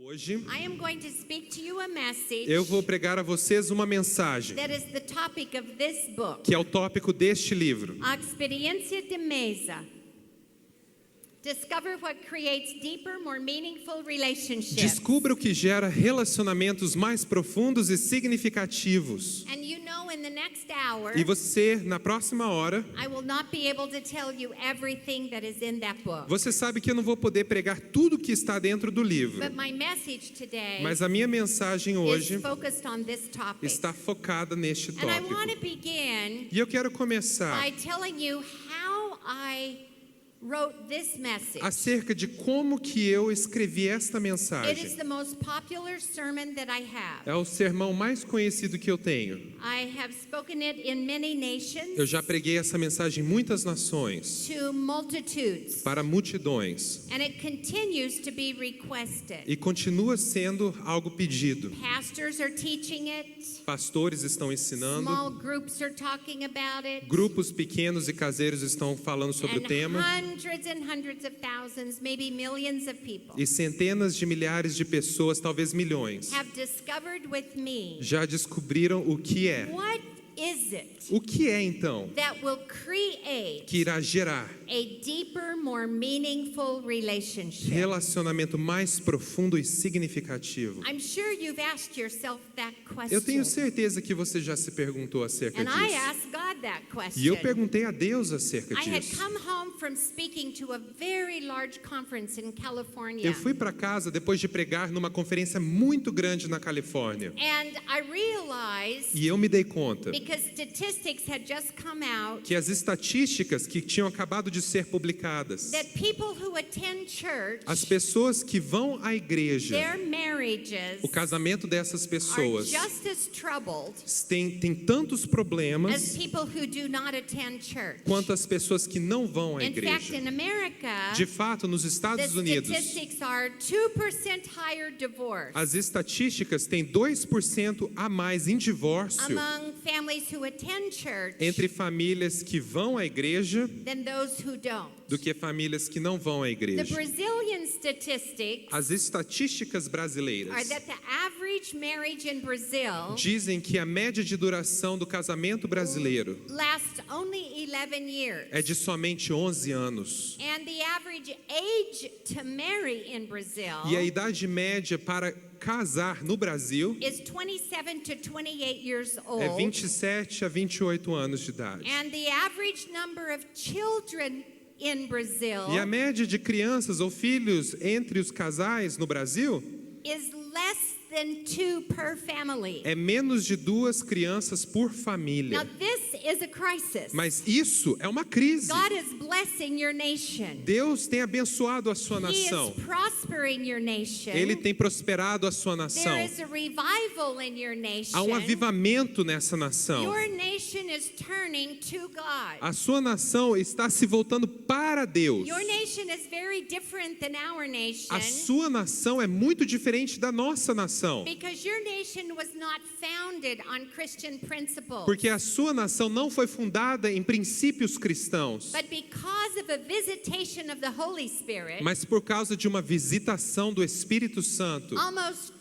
Hoje, I am going to speak to you a message eu vou pregar a vocês uma mensagem that is the topic of this book, que é o tópico deste livro. A Experiência de Mesa. Discover what creates deeper, more meaningful relationships. Descubra o que gera relacionamentos mais profundos e significativos. And you know, in the next hour, E você, na próxima hora, I will not be able to tell you everything that is in that book. você sabe que eu não vou poder pregar tudo que está dentro do livro. But my message today Mas a minha mensagem is hoje focused on this topic. está focada neste And I want to tópico. begin E eu quero começar by telling you how I wrote this message. acerca de como que eu escrevi esta It is mensagem. the most popular sermon that I have. É o sermão mais conhecido que eu tenho. I have spoken it in many nations Eu já preguei essa mensagem em muitas nações, to multitudes, para multidões, and it continues to be requested. e continua sendo algo pedido. Pastors are teaching it, Pastores estão ensinando, small groups are talking about it, grupos pequenos e caseiros estão falando sobre o and tema, hundreds of thousands, maybe millions of people e centenas de milhares de pessoas, talvez milhões, have discovered with me já descobriram o que é. what is it O que é então that will create que irá gerar a deeper, more meaningful relationship. relacionamento mais profundo e significativo? I'm sure you've asked yourself that question. Eu tenho certeza que você já se perguntou acerca And I disso. asked God that question. E eu perguntei a Deus acerca I had disso. come home from speaking to a very large conference in California. Eu fui para casa depois de pregar numa conferência muito grande na Califórnia. And I realized, E eu me dei conta because statistics had just come out, que as estatísticas que tinham acabado de ser publicadas, that people who attend church, as pessoas que vão à igreja, their marriages o casamento dessas are pessoas just as troubled tem tantos as problemas people who do not attend church. quanto as pessoas que não vão à In fact, igreja. in America, De fato, nos the Estados Unidos, statistics are 2% higher divorce as estatísticas têm 2% a mais em divórcio among families who attend church entre famílias que vão à igreja than those who don't. do que famílias que não vão à The igreja. Brazilian statistics As estatísticas are brasileiras that the average marriage in Brazil dizem que a média de duração do casamento brasileiro lasts only 11 years. é de somente 11 anos. And the average age to marry in Brazil E a idade média para casar no Brasil is 27 to 28 years old. é 27 a 28 anos de idade. And the average number of children in Brazil E a média de crianças ou filhos entre os casais no Brasil is less than 2 per family. é menos de 2 crianças por Now família. this is a crisis. Mas isso é uma crise. God is blessing your nation. Deus tem abençoado a sua He nação. is prospering your nation. Ele tem prosperado a sua nação. There is a revival in your nation. Há um avivamento nessa nação. Your nation is turning to God. A sua nação está se voltando para Deus. Your nation is very different than our nation. A sua nação é muito diferente da nossa nação. Because your nation was not founded on Christian principles. Porque a sua nação não foi fundada em princípios cristãos, But because of a visitation of the Holy Spirit, mas por causa de uma visitação do Espírito Santo. almost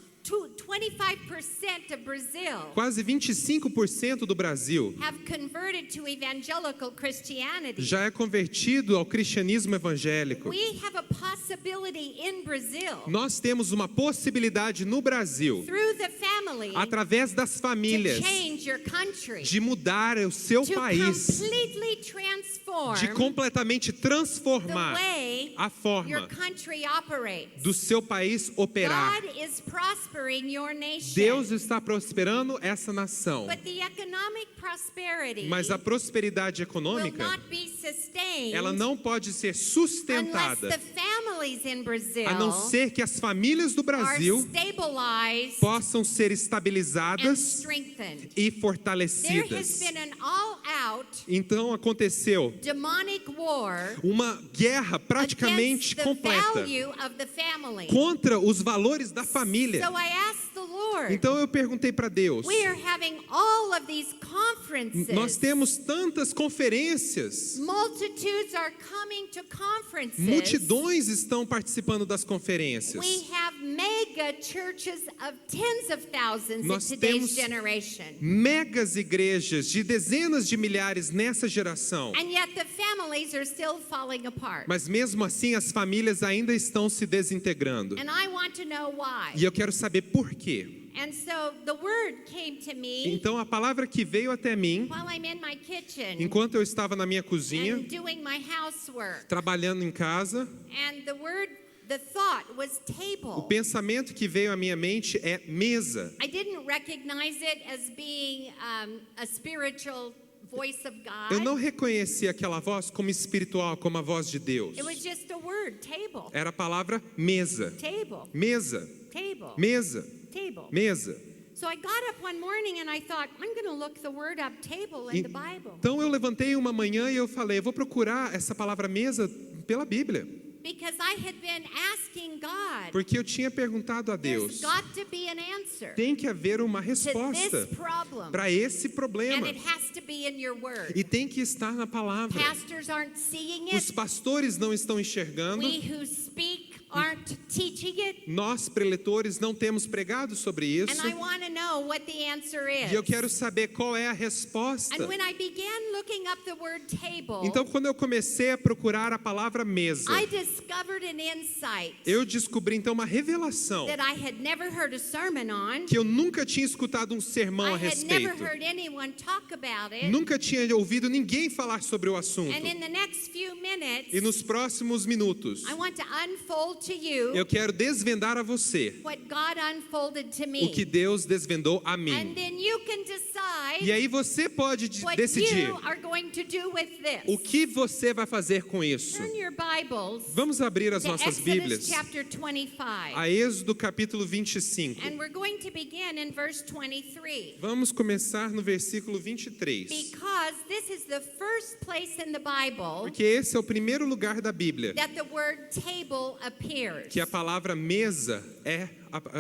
25% of Brazil Quase 25% do Brasil have converted to evangelical Christianity. já é convertido ao cristianismo evangélico. We have a possibility in Brazil Nós temos uma possibilidade no Brasil, through the family através das to famílias, change your country, de mudar o seu to país, completely transform de completamente the transformar way a your forma country operates. do seu país operar. God is prospering your nation. Deus está prosperando essa nação, But the economic prosperity mas a prosperidade will econômica, not be sustained ela não pode ser unless sustentada, the families in Brazil a não ser que as famílias do are Brasil stabilized possam ser and estabilizadas strengthened. e There has fortalecidas. been an all-out Então aconteceu demonic war uma guerra praticamente against the completa value of the family. contra os valores da família. So I asked the Lord, Então eu perguntei para Deus, we are having all of these conferences. nós temos tantas conferências, Multitudes are coming to conferences. multidões estão participando das conferências. We have mega churches of tens of thousands Nós in today's temos generation. megas igrejas de dezenas de milhares nessa geração. And yet the families are still falling apart. Mas mesmo assim as famílias ainda estão se desintegrando. And I want to know why. E eu quero saber por quê. And so the word came to me Então a palavra que veio até mim, while I'm in my kitchen enquanto eu estava na minha cozinha, and doing my housework. trabalhando em casa, And the thought was o table. pensamento que veio à minha mente é mesa. I didn't recognize it as being a spiritual voice of God. Eu não reconheci aquela voz como espiritual, como a voz de Deus. It was just a word, table. Era a palavra mesa. Table. Mesa, Table. mesa, Table. mesa. So I got up one morning and I thought, I'm going to look the word up, table, in the Bible. Então eu levantei uma manhã e eu falei, eu vou procurar essa palavra mesa pela Bíblia. Because I had been asking God, Porque eu tinha perguntado a there's Deus, got to be an answer tem que haver uma to resposta this problem. para esse And problema. it has to be in your word. E tem que estar na palavra. Pastors aren't seeing Os it. pastores não estão enxergando. We who speak aren't teaching it. Nós, preletores, não temos pregado sobre isso. And I want to know what the answer is. E eu quero saber qual é a resposta. And when I began looking up the word table, Então, quando eu comecei a procurar a palavra mesa, I discovered an insight eu descobri então uma revelação that I had never heard a sermon on. que eu nunca tinha escutado um sermão I a had never respeito. heard anyone talk about it. Nunca tinha ouvido ninguém falar sobre o assunto. And in the next few minutes, E nos próximos minutos, I want to unfold to you eu quero desvendar a você what God unfolded to o me. que Deus desvendou a And mim. then you can decide E aí você pode what decidir you are going to do with o this. que você vai fazer com isso. Turn your Bibles Vamos abrir as to nossas Exodus Bíblias chapter 25. a Êxodo capítulo 25. And we're going to begin in verse 23. Vamos começar no versículo 23. Because this is the first place in the Bible Porque esse é o primeiro lugar da Bíblia that the word table appears. que a palavra mesa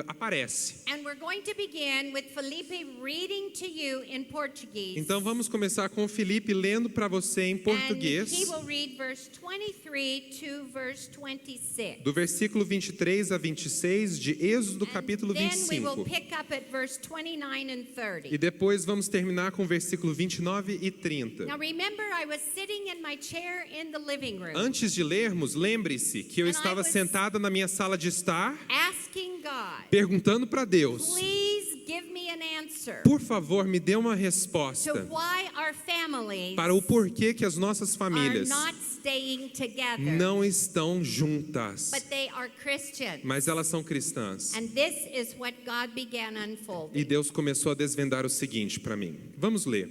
aparece. And we're going to begin with Felipe reading to you in Portuguese. Então vamos começar com o Felipe lendo para você em And he português, will read verse 23 to verse 26. do versículo 23 a 26 de Êxodo capítulo Then we will 25. pick up at verse 29 and 30. E depois vamos terminar com o versículo 29 e 30. Now remember, I was sitting in my chair in the living room, Antes de lermos, lembre-se que eu And I estava was- sentada na minha sala de estar, asking God, perguntando para Deus, please give me an answer por favor, me dê uma to resposta why our families para o porquê que as nossas are famílias not staying together, não estão juntas, but they are Christians. mas elas são cristãs. And this is what God began E unfolding. Deus começou a desvendar o seguinte para mim. Vamos ler.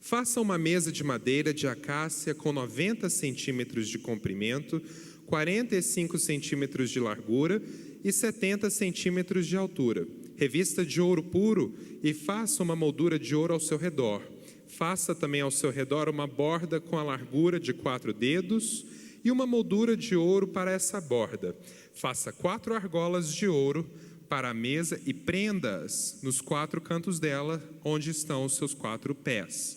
Faça uma mesa de madeira de acácia com 90 centímetros de comprimento, 45 centímetros de largura e 70 centímetros de altura. Revista de ouro puro e faça uma moldura de ouro ao seu redor. Faça também ao seu redor uma borda com a largura de 4 dedos e uma moldura de ouro para essa borda. Faça 4 argolas de ouro para a mesa e prenda-as nos 4 cantos dela, onde estão os seus 4 pés.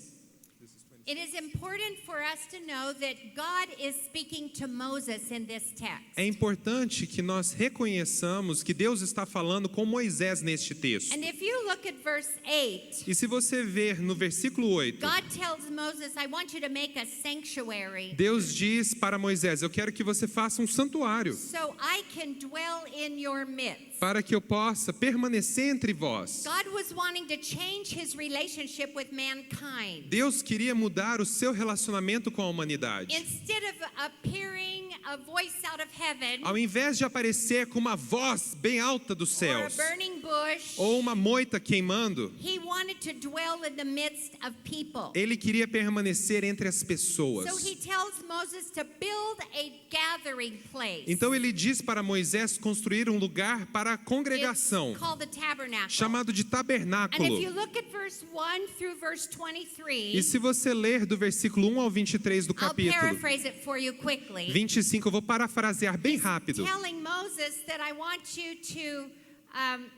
It is important for us to know that God is speaking to Moses in this text. É importante que nós reconheçamos que Deus está falando com Moisés neste texto. And if you look at verse 8, E se você ver no versículo 8, God tells Moses, I want you to make a sanctuary Deus diz para Moisés, eu quero que você faça um santuário so I can dwell in your midst. para que eu possa permanecer entre vós. God was wanting to change his relationship with mankind. Deus queria mudar o seu relacionamento com a humanidade. Instead of appearing a voice out of heaven Ao invés de aparecer com uma voz bem alta dos or a céus, burning bush, ou uma moita queimando, he wanted to dwell in the midst of people. ele queria permanecer entre as pessoas. So he tells Moses to build a gathering place. Então ele diz para Moisés construir um lugar para a congregação, It's called the tabernacle. chamado de And if tabernáculo. you look at verse 1 through verse 23, E se você ler do versículo 1 ao 23 do I'll capítulo paraphrase it for you quickly. 25, eu vou parafrasear bem rápido. Telling Moses that I want you to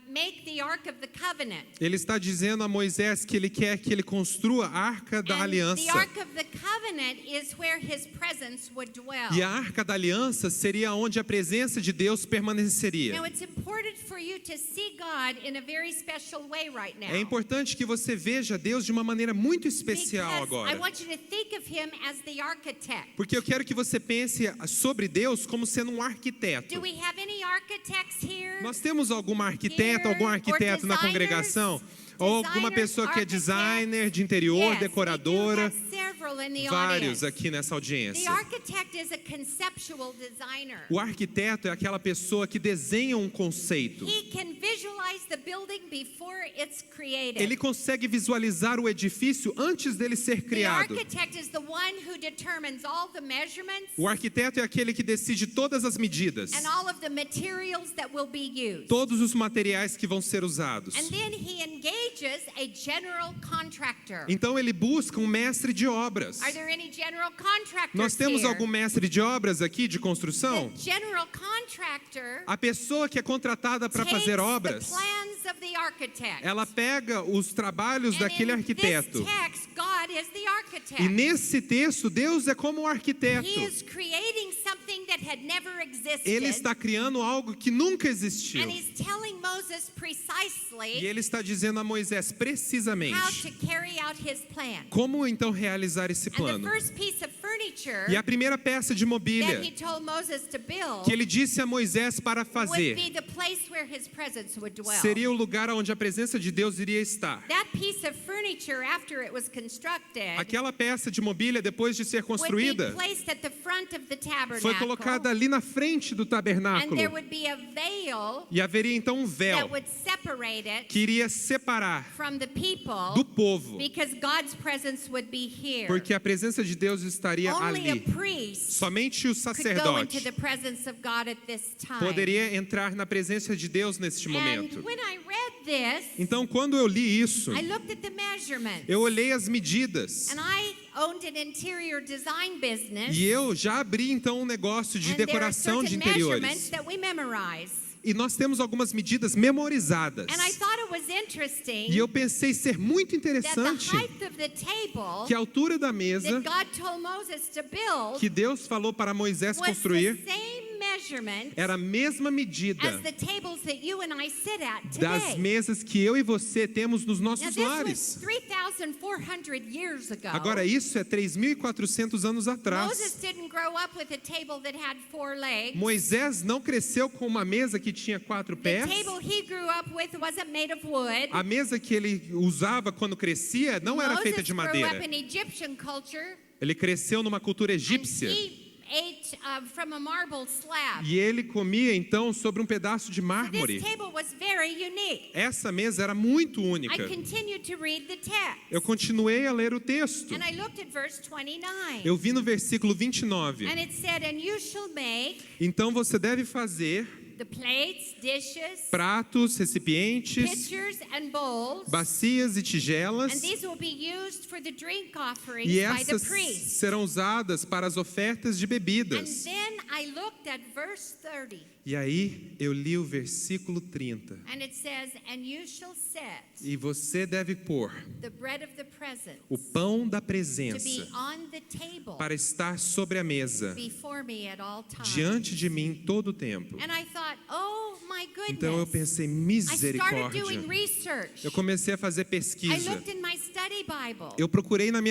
make the Ark of the Covenant. Ele está dizendo a Moisés que ele quer que ele construa a Arca da And the Aliança. Ark of the Covenant is where his presence would dwell. E a Arca da Aliança seria onde a presença de Deus permaneceria. Now it's important for you to see God in a very special way right now. É importante que você veja Deus de uma maneira muito especial Because I agora. want you to think of him as the architect. Porque eu quero que você pense sobre Deus como sendo um Do arquiteto. we have any architects here? Nós temos algum arquiteto na congregação? Ou alguma pessoa que é designer de interior, Yes, decoradora? we do have several in the Vários audience. aqui nessa The audiência. architect is a conceptual designer. O arquiteto é aquela pessoa que desenha um conceito. He can visualize the building before it's created. Ele consegue visualizar o edifício antes dele ser The criado. architect is the one who determines all the measurements O arquiteto é aquele que decide todas as medidas, and all of the materials that will be used. todos os materiais que vão ser usados. And then he engages a general contractor. Então ele busca um mestre de obras. Are there any general contractors Nós temos here? algum mestre de obras aqui de construção? The general contractor A pessoa que é contratada para takes fazer the obras, plans of the architect. ela pega os trabalhos And daquele in arquiteto. this text, God is the architect. E nesse texto, Deus é como um arquiteto. He is creating something that had never existed. Ele está criando algo que nunca existiu. And he's telling Moses precisely E ele está dizendo a Moisés how precisamente to carry out his plan. como então realizar esse And the plano. first piece of furniture E a primeira peça de mobília that he told Moses to build que ele disse a Moisés para would fazer be the place where his presence would dwell. seria o lugar onde a presença de Deus iria estar. That piece of furniture, after it was constructed, Aquela peça de mobília, depois de ser would be construída, placed at the front of the tabernacle. foi colocada ali na frente do And tabernáculo. there would be a veil E haveria então um that véu would separate it que iria separar from the people do povo, because God's presence would be here. porque a presença de Deus estaria Only a ali. priest Somente o could go into sacerdote the presence of God at this time. poderia entrar na presença de Deus neste momento. And when I read this, Então, quando eu li isso, I looked at the measurements. eu olhei as medidas. And I owned an interior design business. E eu já abri então um negócio de And there are decoração de certain measurements interiores. that we memorize. E nós temos algumas medidas memorizadas. And I thought it was interesting E eu pensei ser muito that the interessante height of the table que a altura da mesa that God told Moses to build que Deus falou para Moisés was the construir same measurement era a mesma medida as the tables that you and I sit at das today. mesas que eu e você temos nos Now nossos this was lares. 3,400 years ago. Agora, isso é 3.400 anos Moses atrás. didn't grow up with a table that had 4 legs. Moisés não cresceu com uma mesa que tinha 4 The pés. table he grew up with wasn't made of wood. A mesa que ele usava quando crescia não era feita Moses de grew madeira. up in Egyptian culture. Ele cresceu numa cultura And egípcia. he ate from a marble slab. E ele comia então sobre um pedaço de This mármore. table was very unique. Essa mesa era muito I única. continued to read the text. Eu continuei a ler o texto. And I looked at verse 29. Eu vi no versículo 29. And it said, and you shall make Então você deve fazer the plates, dishes, pratos, recipientes, pitchers, and bowls. bacias e And tigelas. these will be used for the drink offerings E by the essas priest. serão usadas para as ofertas de And bebidas. then I looked at verse 30. E aí eu li o versículo 30. And it says, and you shall set E você deve pôr the bread of the presence o pão da to be presença on the table para estar sobre a mesa, before me at all times. diante de mim todo o tempo. And I thought, oh my Então eu goodness. pensei, I started misericórdia. doing research. Eu comecei a fazer I pesquisa. looked in my study Bible Eu procurei na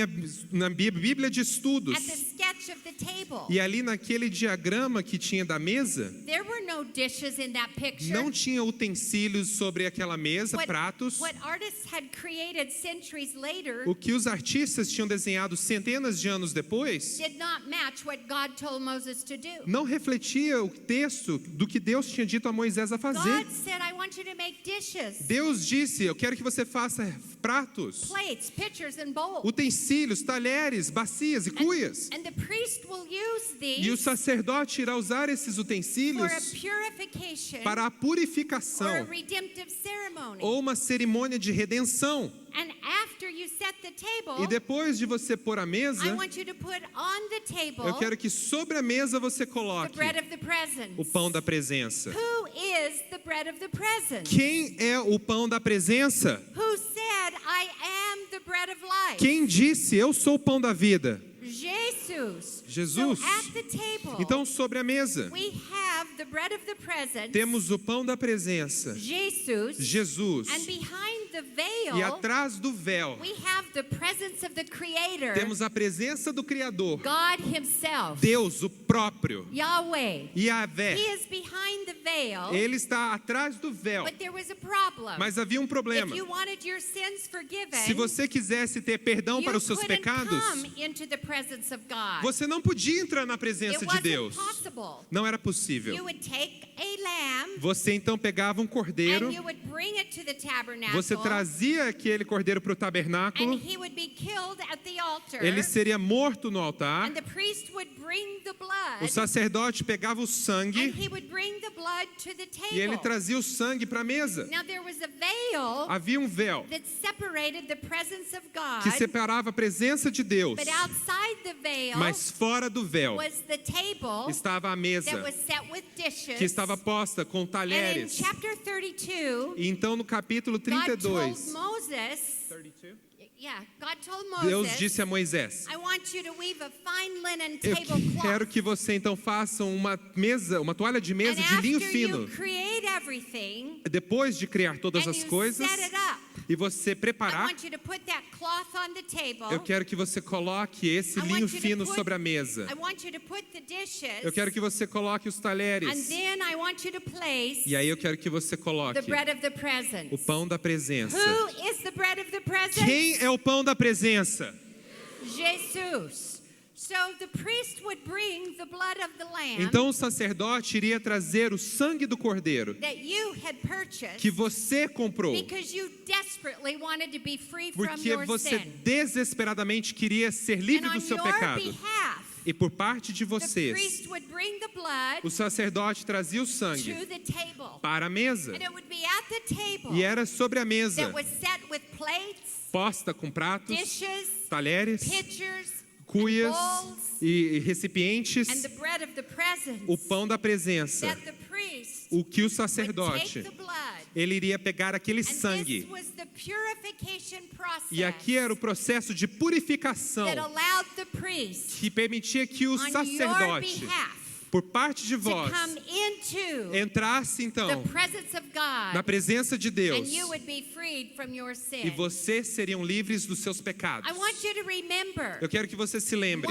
Bíblia de estudos. at the sketch of the table. E ali naquele diagrama que tinha da mesa, There were no dishes in that picture. não tinha utensílios sobre aquela mesa, pratos. What artists had created centuries later O que os artistas tinham desenhado centenas de anos depois did not match what God told Moses to do. não refletia o texto do que Deus tinha dito a Moisés a fazer. God said, I want you to make dishes, Deus disse, eu quero que você faça pratos, plates, pitchers, and bowls. utensílios, talheres, bacias e cuias. And the priest will use E o these sacerdote irá usar esses for a utensílios purification para a or a purificação redemptive ceremony. ou uma cerimônia de redenção. And after you set the table, E depois de você pôr a I mesa, want you to put on the table eu quero que sobre a mesa você the coloque bread of the presence. o pão da presença. Who is the bread of the presence? Quem é o pão da presença? Who said, I am the bread of life? Quem disse, eu sou o pão da vida? Jesus. Jesus. So at the table, Então, sobre a mesa, we have the bread of the presence, temos o pão da presença, Jesus, Jesus. and behind the veil, E atrás do véu, we have the presence of the Creator, temos a presença do Criador, God Himself, Deus, o próprio, Yahweh. Yahvé. He is behind the veil, Ele está atrás do véu. but there was a problem. Mas havia um problema. If you wanted your sins forgiven, Se você quisesse ter perdão you para os seus couldn't pecados, come into the presence of God. você não podia entrar na It presença de wasn't Deus. possible. Não era You possível. would take a lamb Você então pegava um cordeiro, and you would bring it to the tabernacle, você trazia aquele cordeiro para o and tabernáculo, he would be killed at the altar, ele seria morto no altar, and the priest would bring the blood, o sacerdote pegava o and sangue he would bring the blood to the e ele table. trazia o sangue para a mesa. Now there was a veil Havia um véu that separated the presence of God, que separava a presença de Deus, but outside the veil mas fora do véu was the table estava a mesa that was set with dishes. que estava posta com And in talheres. chapter 32, E então no capítulo God told 32, Moses, God told Deus Moses, disse a Moisés: I want you to weave a fine linen eu tablecloth. quero que você então faça uma mesa, uma toalha de mesa And de linho after fino. you create everything, Depois de criar todas and as you coisas set it up, e você I preparar, want you to put that cloth on the table. eu quero que você coloque esse I want linho you to fino put- sobre a mesa. I want you to put the dishes. Eu quero que você coloque os And talheres. then I want you to place E aí eu quero que você coloque the bread of the presence. o pão da presença. Who is the bread of the presence? Quem é o pão da presença? Jesus. So the priest would bring the blood of the lamb Então o sacerdote iria trazer o sangue do cordeiro that you had purchased que você comprou, because you desperately wanted to be free from porque your você sin. desesperadamente queria ser livre And do on seu your pecado. behalf, E por parte de the vocês, priest would bring the blood o sacerdote trazia o sangue to the table. para a mesa. And it would be at the table E era sobre a mesa, that was set with plates, posta com pratos, dishes, talheres, pitchers, cuias and bowls, e recipientes, and the bread of the presence. o pão da presença, That the priest o que o would sacerdote, take the blood. ele iria pegar aquele And sangue. this was the purification process E aqui era o processo de purificação that allowed the priest que permitia que o on your sacerdote, behalf por parte de to vós, come into entrasse the então presence of na God, presença de Deus and you would be freed from your sin. e vocês seriam livres dos seus pecados. I want you to remember, Eu quero que você se lembre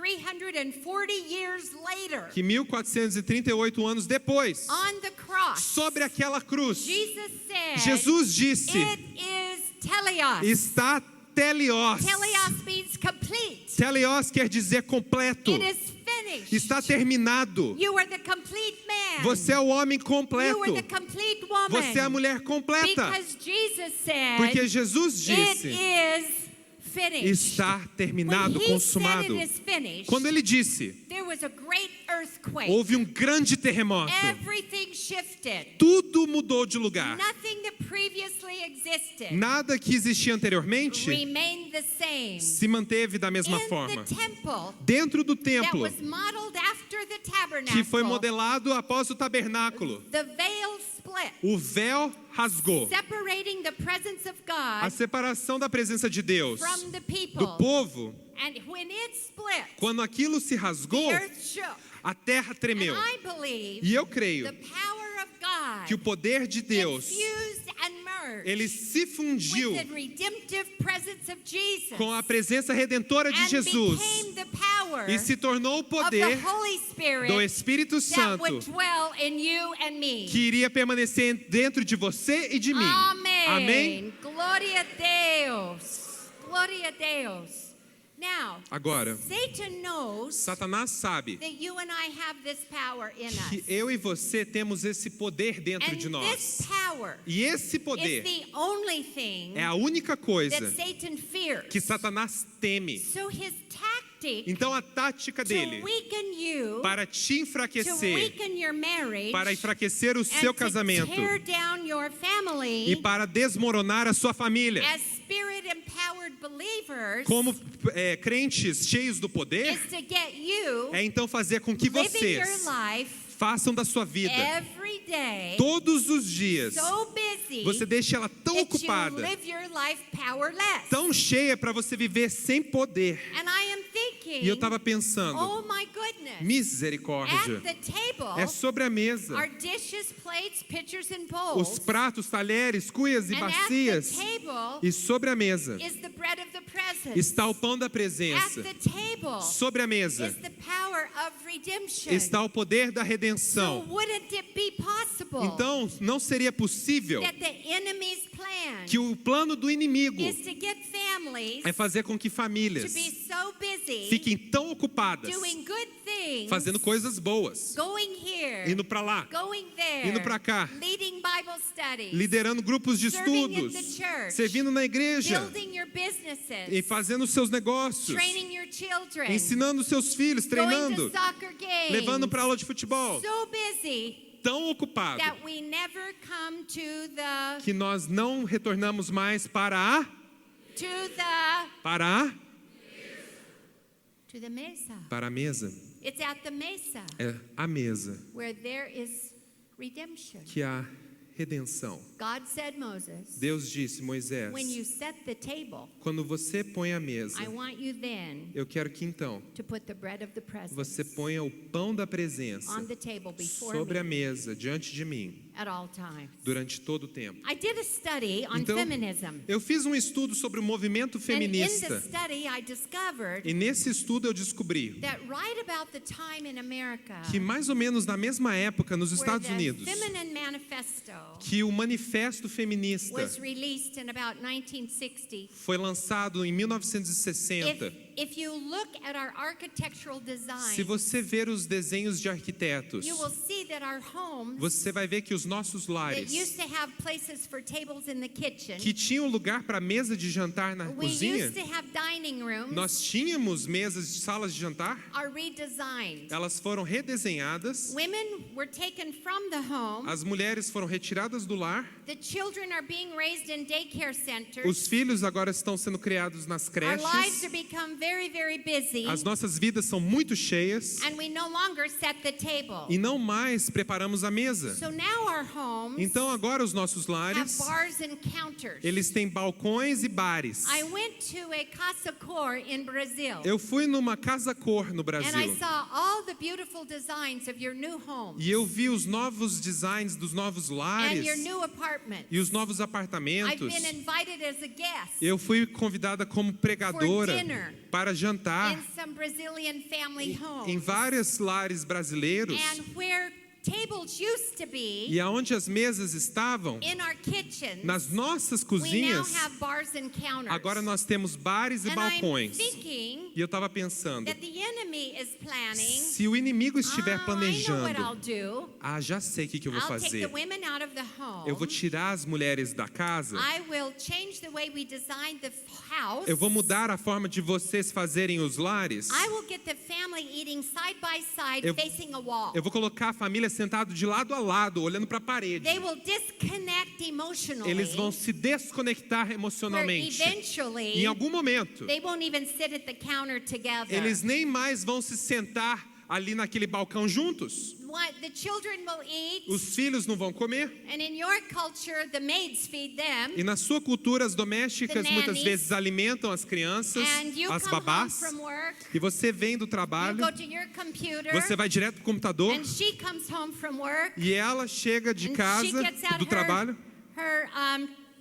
1,340 years later, que 1438 anos depois, on the cross, sobre aquela cruz, Jesus said, Jesus disse: it is teleos. está teleos. Teleos means complete. Teleos quer dizer completo. It is finished. Está terminado. You are the complete man. Você é o homem You completo. are the complete woman. Você é a mulher completa. Because Jesus said, Porque Jesus it disse: is finished. está terminado, When he consumado. said it is finished, Quando ele disse, there was a great earthquake. houve um grande terremoto. Everything shifted. Tudo mudou de lugar. Nothing that previously existed Nada que existia anteriormente remained the same. se manteve da mesma In forma. the temple Dentro do that templo, was modeled after the tabernacle, que foi modelado após o tabernáculo, the veil split, o véu rasgou. separating the presence of A God separação da presença de Deus from the do people. povo, And when it split, quando aquilo se the rasgou, earth shook. a terra tremeu. And I believe E eu creio the power of God que o poder de Deus, infused and merged ele se fundiu with the redemptive presence of Jesus com a presença redentora de and Jesus became the power e se tornou o of the poder Holy Spirit do Espírito that would Santo dwell in you and me. que iria permanecer dentro de você e de mim. Amém. Amém? Glória a Deus. Glória a Deus. Now, Agora, Satan knows Satanás sabe that you and I have this power in que us. eu e você temos esse poder dentro de And nós. this power E esse is poder the only thing é a única that coisa Satan fears. que Satanás teme. So his tactic Então a tática to dele weaken you, para te to enfraquecer, weaken your marriage, para enfraquecer o seu and to casamento tear down your family e para desmoronar a sua família, as spirit-empowered believers como crentes cheios do poder, is to get you é então fazer com que living your vocês life façam da sua vida, every day todos os dias, so busy você deixe ela tão that you ocupada, live your life powerless. tão cheia para você viver sem poder. And I am thinking, E eu estava pensando, oh my goodness, misericórdia, at the table é sobre a mesa. are dishes, plates, pitchers and Os bowls. pratos, talheres, cuias e And at the bacias. table E sobre a mesa is the bread of the presence. está o pão da At presença. the table Sobre a mesa is the power of redemption. está o poder da So redenção. wouldn't it be possible Então, não seria possível that the enemy's plan que o plano do inimigo is to get families é fazer com que to famílias be so busy fiquem tão ocupadas doing good things, fazendo coisas boas, going here, indo para lá, going there, indo pra cá, leading Bible studies, liderando grupos de serving in estudos, the church, servindo na igreja building your businesses, e fazendo seus negócios, training your children, ensinando seus filhos, going treinando, to soccer games, levando para aula de futebol. so busy Tão ocupado that we never come to the que nós não retornamos mais para mesa. a mesa. It's at the mesa É a mesa where there is redemption. que há redenção. God said, Moses, Deus disse, Moisés, when you set the table, quando você põe a mesa, I want you then eu quero que então to put the bread of the presence você ponha o pão da presença on the table before sobre a me mesa, diante de mim, at all times. durante todo o tempo. I did a study on Então, feminism. eu fiz um estudo sobre o movimento And in feminista. the study, I discovered E nesse estudo eu descobri that right about the time in America que mais ou menos na mesma época nos where Estados the Unidos, Feminine Manifesto que o manifesto feminista was released in about 1960. foi lançado em 1960. If you look at our architectural design, Se você ver os desenhos de arquitetos, you will see that our homes você vai ver que os nossos that lares, used to have places for tables in the kitchen, que tinham lugar para mesa de jantar na we cozinha, used to have dining rooms, nós tínhamos mesas, salas de jantar, are redesigned. elas foram redesenhadas, Women were taken from the home. as mulheres foram retiradas do lar, The children are being raised in daycare centers. os filhos agora estão sendo criados nas Our lives creches, are become very, very busy, as nossas vidas são muito cheias and we no longer set the table. e não mais preparamos a mesa. So now our homes Então agora os nossos have lares, bars and counters. eles têm balcões e bares. I went to a Casa Cor in Brazil, Eu fui numa casa cor no and I Brasil saw all the beautiful designs of your new homes e eu vi os novos designs dos novos and lares your new apartments. e os novos I've apartamentos. been invited as a guest Eu fui convidada como pregadora for dinner para jantar in some Brazilian family em homes. vários lares brasileiros, And where tables used to be e aonde as mesas estavam, in our kitchens, nas nossas we now cozinhas, have bars and counters. agora nós temos bares e And I'm balcões. thinking E eu estava pensando, that the enemy is planning. se o inimigo estiver I know what I'll planejando, do. já sei o que eu vou I'll take the fazer. women out of the home. Eu vou tirar as mulheres da casa. I will change the way we design the house. Eu vou mudar a forma de vocês fazerem os lares. I will get the family eating side by side, Eu- facing a wall. Eu vou colocar a família sentado de lado a lado, olhando para a parede. They will disconnect emotionally. Eles vão se desconectar where emocionalmente. eventually Em algum momento, they won't even sit at the counter together. eles nem mais vão se sentar ali naquele balcão juntos. The children will eat, Os filhos não vão comer. and in your culture, the maids feed them. E na sua cultura, as domésticas The muitas nannies. vezes alimentam as crianças, And you as come home babás. from work, E você vem do you trabalho, go to your computer, você vai direto pro computador. and she comes home from work, E ela chega de and she casa, gets out do trabalho. her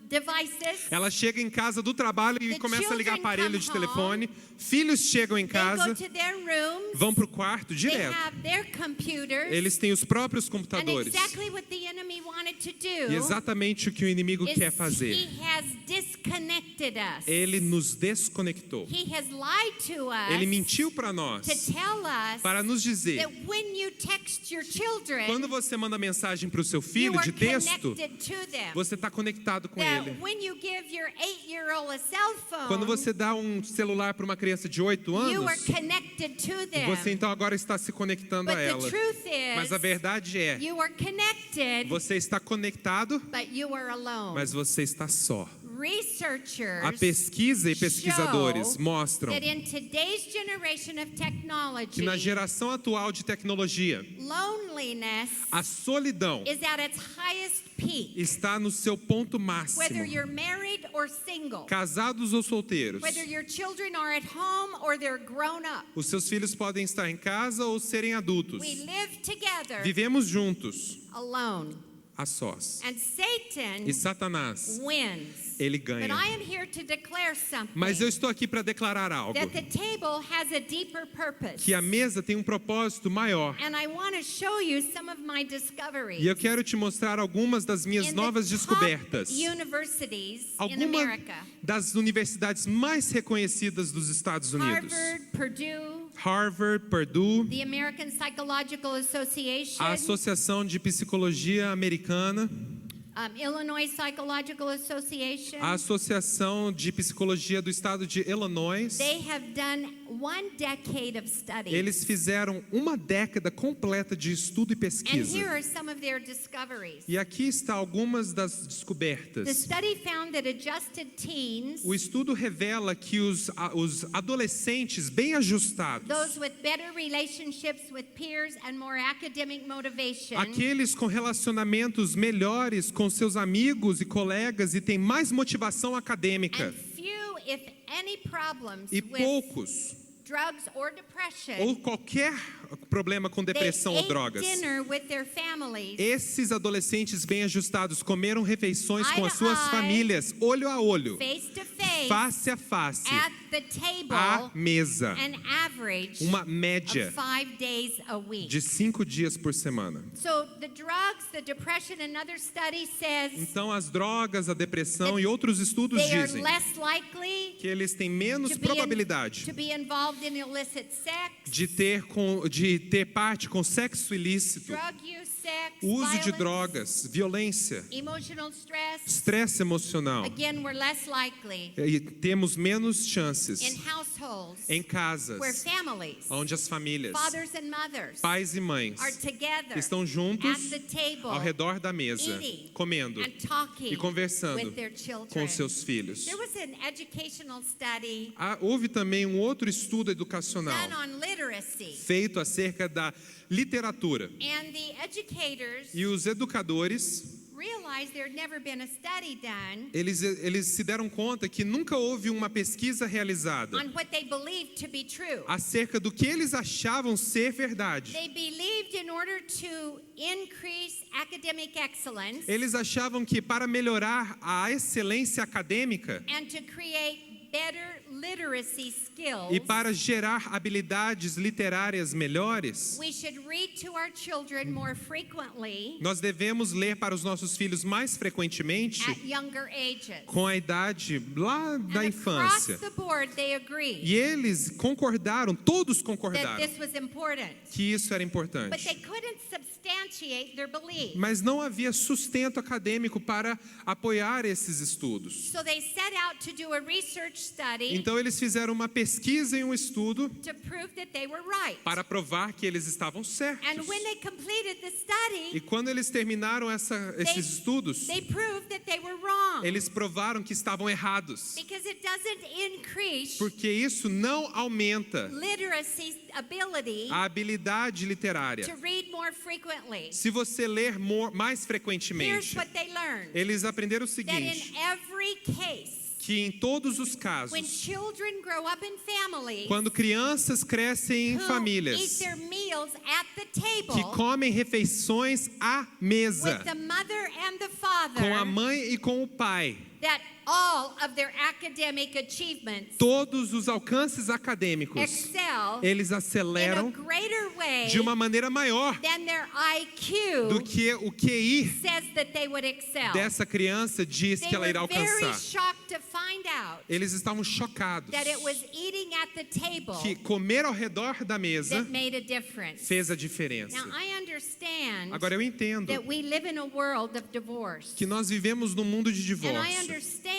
devices. Ela chega em casa do trabalho e The começa a ligar children aparelho come de telefone. Filhos chegam em They casa, go to their rooms. vão pro quarto They direto. have their computers. Eles têm os próprios And computadores. exactly what the enemy wanted to do E exatamente o que o inimigo is quer fazer. he has disconnected us. Ele nos desconectou. He has lied to us Ele mentiu para nós, to tell us para nos dizer, that when you text your children, quando você manda mensagem para o seu you filho are de texto, connected to them. você está conectado com That ele. when you give your 8-year-old a cell phone, Quando você dá um celular para uma criança de 8 you are anos, connected to them. você então agora está se conectando But a ela. the truth is, Mas a verdade é, you are connected, você está conectado, but you are alone. mas você está só. Researchers A pesquisa e pesquisadores show mostram that in today's generation of technology, que na geração atual de tecnologia, loneliness a solidão is at its highest peak. está no seu ponto Whether máximo. you're married or single, Casados ou solteiros, whether your children are at home or they're grown up, os seus filhos podem estar em casa ou serem adultos. we live together Vivemos juntos, alone. a sós. And Satan E Satanás, wins. ele But ganha. I am here to declare something. Mas eu estou aqui para declarar algo. That the table has a deeper purpose. Que a mesa tem um propósito maior. And I want to show you some of my discoveries. E eu quero te mostrar algumas das minhas in novas the descobertas. top universities in Algumas America. das universidades mais reconhecidas dos Estados Unidos. Harvard, Purdue, Harvard, Purdue, the American Psychological Association, a Associação de Psicologia Americana, Illinois Psychological Association. a Associação de Psicologia do Estado de Illinois. They have done 1 decade of study. Eles fizeram uma década completa de estudo e And pesquisa. here are some of their discoveries. E aqui está algumas das The descobertas. study found that adjusted teens, O estudo revela que os adolescentes bem ajustados, those with better relationships with peers and more academic motivation, aqueles com relacionamentos melhores com seus amigos e colegas e têm mais motivação acadêmica, and few, if any, problems e with poucos, drugs or depression, ou qualquer problema com they depressão ou ate drogas. dinner with their families, Esses adolescentes bem ajustados comeram refeições com as Eye to suas eye, famílias, olho a olho, face to face, face a face, at the table, à mesa. an average Uma média of 5 days a week. de 5 dias por semana. So the drugs, the depression, another study says Então, as drogas, a depressão e outros estudos they are dizem less likely que eles têm menos to be, probabilidade to be involved in illicit sex, de ter parte com sexo ilícito, drug use, sex, uso de violence, drogas, violência, emotional stress. estresse emocional. Again, we're less likely E temos menos in chances households em casas where families, onde as famílias, fathers and mothers, pais e mães, are together estão juntos at the table, ao redor da mesa, eating comendo and talking e conversando with their children. com seus filhos. There was an educational study Houve também um outro estudo educacional done on literacy, feito acerca da literatura. and the educators E os educadores, realized there had never been a study done eles se deram conta que nunca houve uma pesquisa realizada on what they believed to be true. acerca do que eles achavam ser verdade. They believed in order to increase academic excellence Eles achavam que para melhorar a excelência acadêmica and to create better literacy skills, e para gerar habilidades literárias melhores, we should read to our children more frequently nós devemos ler para os nossos filhos mais frequentemente at younger ages. com a idade lá da And infância. across the board, they agreed E eles concordaram, todos that concordaram, this was important, que isso era but importante. they couldn't substantiate their belief. Mas não havia sustento acadêmico para apoiar esses estudos. So they set out to do a research study Então eles fizeram uma pesquisa e um estudo to prove that they were right. para provar que eles estavam certos. And when they completed the study, E quando eles terminaram esses estudos, they proved that they were wrong eles provaram que estavam errados. because it doesn't increase Porque isso não aumenta literacy ability a habilidade literária. to read more frequently. Se você ler mais Here's frequentemente, what they learned, eles aprenderam o that seguinte, in every case, que em todos os when casos, children grow up in families quando crianças crescem em who eat famílias their meals at the que table comem refeições à mesa, with the mother and the com a father, mãe e com o pai, that all of their academic achievements todos os alcances acadêmicos, excel eles in a aceleram greater way de uma maneira maior than their do IQ que o QI says that they would excel. dessa criança diz They que ela were irá very alcançar. shocked to find out Eles estavam chocados that it was eating at the table que comer ao redor da mesa that made a difference. fez a diferença. Now I understand Agora eu entendo that we live in a world of divorce. que nós vivemos num mundo de And I divórcio. understand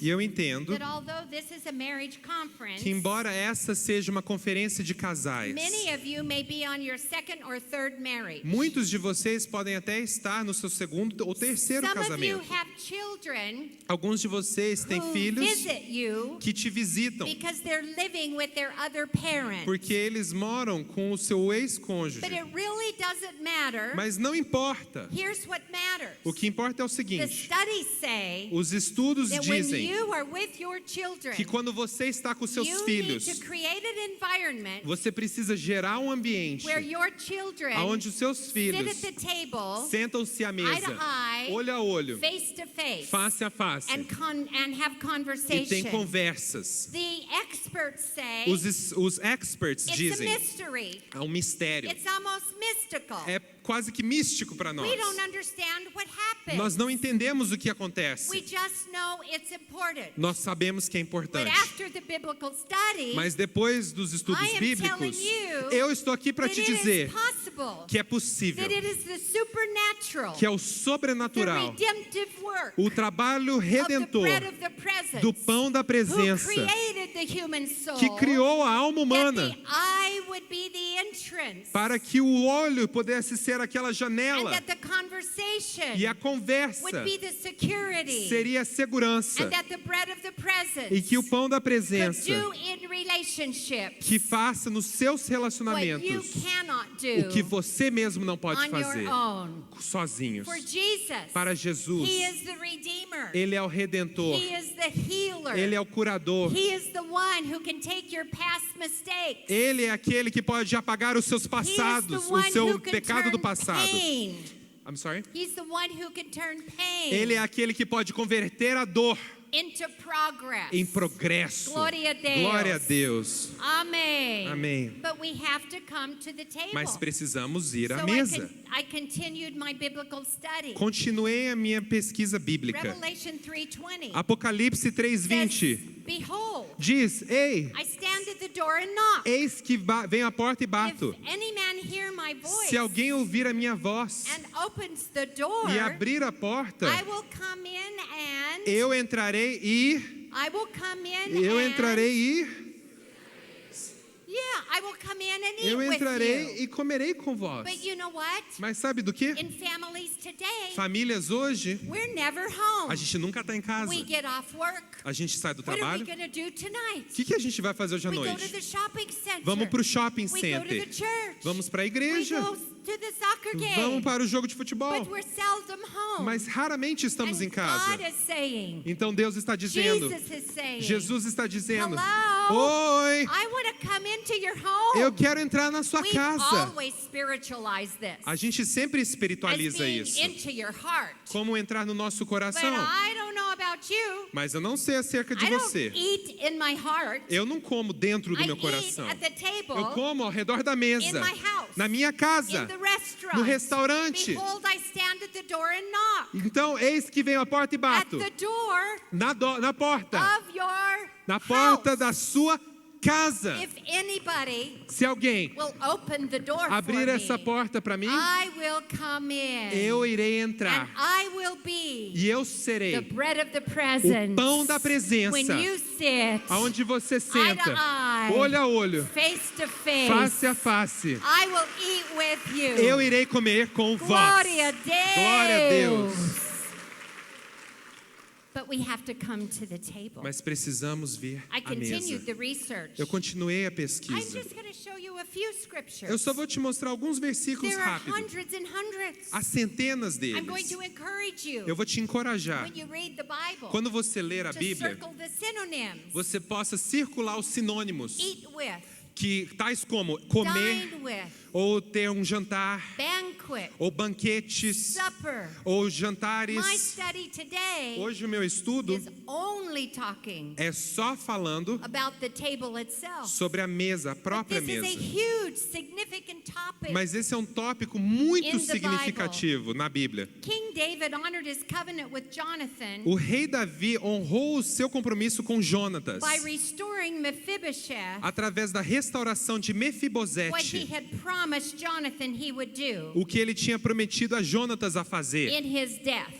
E eu entendo that although this is a marriage conference, que, embora essa seja uma conferência de casais, many of you may be on your second or third marriage. muitos de vocês podem até estar no seu segundo ou terceiro Some of you casamento. have children Alguns de vocês têm who filhos visit you que te visitam because they're living with their other parent. porque eles moram com o seu ex-cônjuge. But it really doesn't matter. Mas não importa. Here's what matters. O que importa é o The seguinte: studies say os estudos that when dizem you are with your children, que quando você está com seus you filhos, need to create an environment você precisa gerar um ambiente where your children onde os seus sit filhos at the table, sentam-se à eye to mesa, eye, olho a olho, face to face, face a face, and have e conversation. tem conversas. The experts say Os experts it's a dizem mystery. é um mistério. It's almost mystical. É quase que místico para nós. We don't understand what happens. Nós não entendemos o que We acontece. just know it's important. Nós sabemos que é But importante. after the biblical study, Mas depois dos estudos I am bíblicos, telling you eu estou aqui para that te it is dizer possible, que é possível, that it is the supernatural, que é o the sobrenatural, redemptive work o trabalho of the redentor bread of the presence, do pão da who presença, created the human soul, que criou a alma that humana, the eye would be the entrance, para que o olho pudesse ser aquela and janela that the conversation e a would conversa be the security, seria a segurança, and that the bread of the presence e que o pão da could presença do in relationships que faça nos seus what you relacionamentos cannot o que do você mesmo não pode on fazer your own. sozinhos. For Jesus, Para Jesus, He is the Redeemer. Ele é o Redentor, He is the healer. Ele é o curador, He is the one who can take your past mistakes. Ele é aquele que pode apagar os seus He is passados, the o one seu who can pecado do turn passado. pain. I'm sorry? He's the one who can turn pain Ele é aquele que pode converter a dor into progress. em progresso. Glória a Deus. Glória a Deus. Amen. Amém. But we have to come to the table. Mas precisamos ir à So mesa. I continued my biblical study. Continuei a minha pesquisa bíblica. Revelation 3:20. Apocalipse 3:20 Behold, diz: Ei, I stand at the door and knock. eis que venho à porta e bato. If any man hear my voice Se alguém ouvir a minha voz and opens the door, e abrir a porta, I will come in and eu entrarei e I will come in eu and entrarei e I will come in and eat eu with entrarei you. e comerei com vós. But you know what? Mas sabe do que? In families today, Famílias hoje, we're never home. a gente nunca está em casa. We get off work. A gente sai do What are we trabalho. going to do tonight? O que a gente vai fazer hoje à We go to noite? the shopping center. Vamos para o shopping We go to center. the church. Vamos para a We igreja. go to the soccer game. Vamos para o jogo de But futebol. we're seldom home. Mas raramente estamos And em casa. God is saying, Então Deus está dizendo, Jesus is saying, Jesus está dizendo: Hello? Oi, I want to come into your home. eu quero entrar na sua We casa. always spiritualize this A gente sempre as espiritualiza being isso. into your heart. Como entrar no nosso But coração. I don't know about you. Mas eu não sei acerca de I don't você. eat in my heart. Eu não como dentro do I meu eat coração. at the table, Eu como ao redor da mesa, in my house, na minha casa, in the restaurant. no restaurante. Behold, I stand at the door and knock. Então, eis que venho à porta e At bato. the door Na porta. of your Na porta house. da sua casa. If anybody Se alguém will open the door abrir for essa me, porta para mim, I will come in. eu irei And entrar. I will be E eu the serei bread of the presence. o pão da presença. When you sit Aonde você senta, eye, olho a olho, face to face, face a face. I will eat with you. Eu irei comer com vós. Glória a Deus. Glória a Deus. But we have to come to the table. Mas precisamos vir I à continued mesa. the research. Eu continuei a I'm pesquisa. just going to show you a few scriptures. Eu só vou te mostrar alguns versículos There are rápidos. hundreds and hundreds. Há centenas I'm going deles. to encourage you Eu vou te encorajar. when you read the Bible Quando você ler a to Bíblia, circle the synonyms. você possa circular os sinônimos, Eat with, que tais como comer, dine with, ou ter um jantar, banquet, ou banquetes, supper. ou My jantares. study today Hoje o meu estudo is only talking é só falando about the table itself. sobre a mesa, a própria This is a mesa. huge, significant topic. Mas esse é um tópico muito In the significativo na Bíblia. King David honored his covenant with Jonathan O rei Davi honrou o seu compromisso com Jonatas by restoring Mephibosheth através da restauração de what he Mefibosete, had promised Jonathan he would do o que ele tinha prometido a Jonatas a fazer in his death.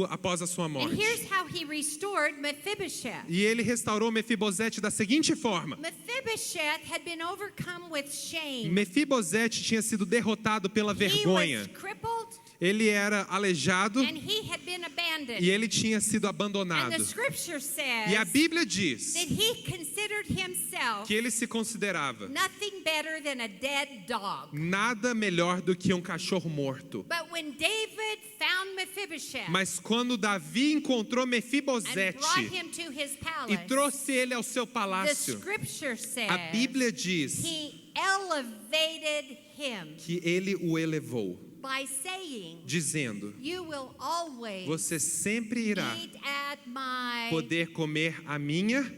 após a sua And morte. here's how he restored Mephibosheth. E ele restaurou Mefibosete da seguinte forma. Mephibosheth had been overcome with shame. Mefibosete tinha sido derrotado pela He was vergonha. crippled Ele era aleijado and he had been abandoned. e ele tinha sido And the abandonado. scripture E a says Bíblia diz that he considered himself que ele se considerava nothing better than a dead dog. nada melhor do que um cachorro morto. But when David found Mephibosheth Mas quando Davi encontrou and Mefibosete brought him to his e palace, trouxe ele ao seu the palácio, scripture says a Bíblia diz he elevated him que ele o elevou, by saying, dizendo: "You will always você sempre irá eat at my..." poder comer a minha.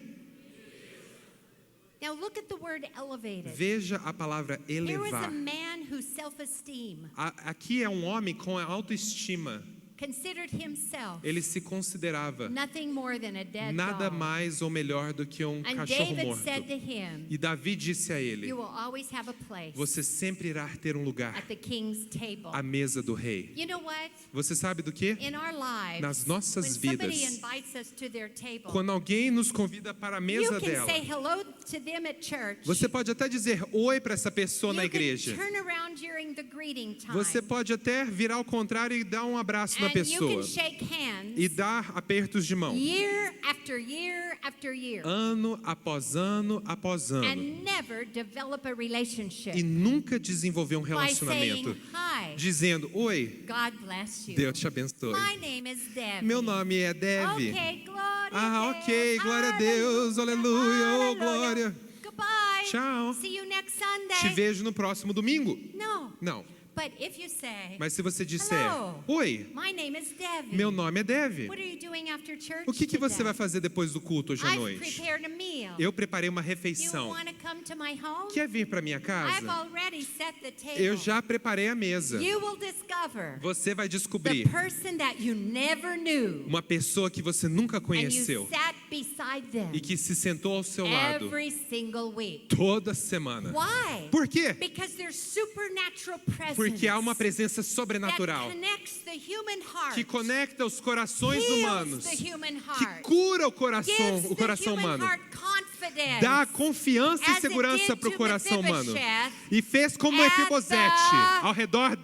Now look at the word elevated. Veja a palavra Here was a elevar. man whose self-esteem Aqui é um homem com autoestima. considered himself Ele se considerava nothing more than a dead nada dog. mais ou melhor do que um And cachorro David morto. said to him, E Davi disse a ele: "You will always have a place você sempre irá ter um lugar at the king's table." à mesa do rei. You know what? Você sabe do que? In our lives, Nas nossas when somebody vidas, invites us to their table, Quando alguém nos convida para a you mesa can dela, say hello to them at church. você pode até dizer oi para essa pessoa na You can igreja. turn around during the greeting time. Você pode até virar ao contrário e dar um abraço na and pessoa. you can shake hands E dar apertos de mão. year after year after year Ano após ano após ano. and never develop a relationship E nunca desenvolver um by relacionamento. saying, "Hi, Dizendo: oi, God bless you. Deus te abençoe. My name is Debbie." Meu nome é Debbie. Okay, glória Ah, a Deus. ok, glória a Deus, aleluia, oh, Aleluia. glória. Goodbye. Tchau. See you next Te Sunday. vejo no próximo domingo. No, Não. but if you say, Mas se você disser: "Hello, oi, my name is Debbie. meu nome é Debbie. What are you doing after church O que você today?" vai fazer depois do culto hoje à I've noite? prepared a meal. Eu preparei uma You refeição. want to come to my home? Quer vir para minha I've casa? already set the table. Eu já preparei a mesa. You will discover Você vai the descobrir person that you never knew, uma pessoa que você nunca and you conheceu sat beside them e que se sentou ao seu lado every single week. toda semana. Why? Por quê? Because there's supernatural presence Porque há uma presença that sobrenatural connects the human heart, que conecta os corações heals humanos, the human que heart, cura gives o coração the human humano, heart confidence, dá confiança e as it segurança did para o to coração humano. Mephibosheth E fez como at Mefibosete, the- ao redor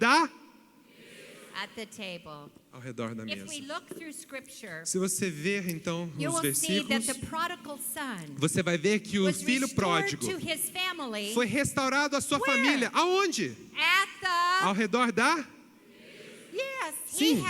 at the table. da If mesa. we look through scripture, Se você ver então you os will see that versículos, the prodigal son você vai ver que o was filho restored pródigo to his family foi restaurado à sua Where? família. Aonde? at Ao redor da? yes, Sim.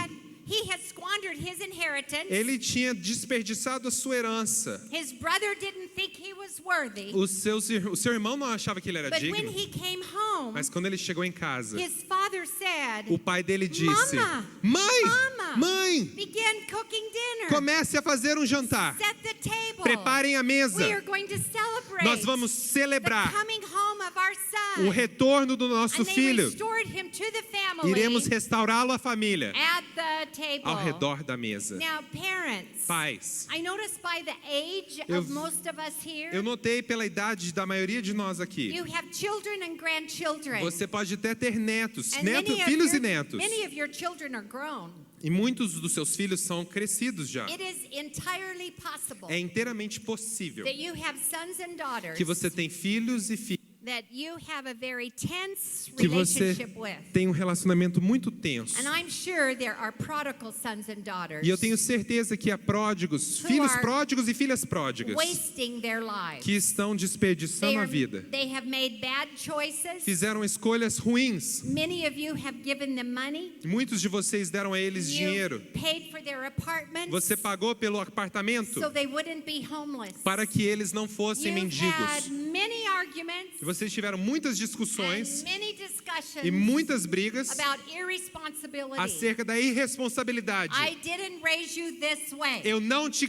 he had squandered his inheritance. Ele tinha desperdiçado a sua herança. His brother didn't think he was worthy. O seu irmão não achava que ele era But when digno. he came home, Mas quando ele chegou em casa, his father said, o pai dele disse: Mama, Mãe, Mama, mãe, begin cooking dinner. comece a fazer um jantar. Set the table. Preparem a mesa. We are going to celebrate Nós vamos the celebrar coming home of our son. o retorno do nosso And they filho. restored him to the family Iremos restaurá-lo à família at the table. ao redor da mesa. Now, parents, Pais, I noticed by the age Eu- of most of us here, eu notei pela idade da maioria de nós aqui. you have children and grandchildren. Você pode até ter netos, And many of filhos your- e netos. Many of your children are grown. E muitos dos seus filhos são crescidos já. It is entirely possible É inteiramente possível that you have sons and daughters que você tem filhos e filhas that you have a very tense que você relationship with. tem um relacionamento muito tenso. And I'm sure there are prodigal sons and daughters E eu tenho certeza que há pródigos, Who filhos are pródigos e filhas pródigas wasting their lives. que estão desperdiçando a vida. They have made bad choices. Fizeram escolhas ruins. Many of you have given them money. Muitos de vocês deram a eles dinheiro. You paid for their apartments Você pagou pelo apartamento so they wouldn't be homeless. para que eles não fossem You've mendigos. had many arguments E vocês tiveram muitas and discussões many discussions e muitas brigas about irresponsibility. acerca da irresponsabilidade. I didn't raise you this way. Eu não te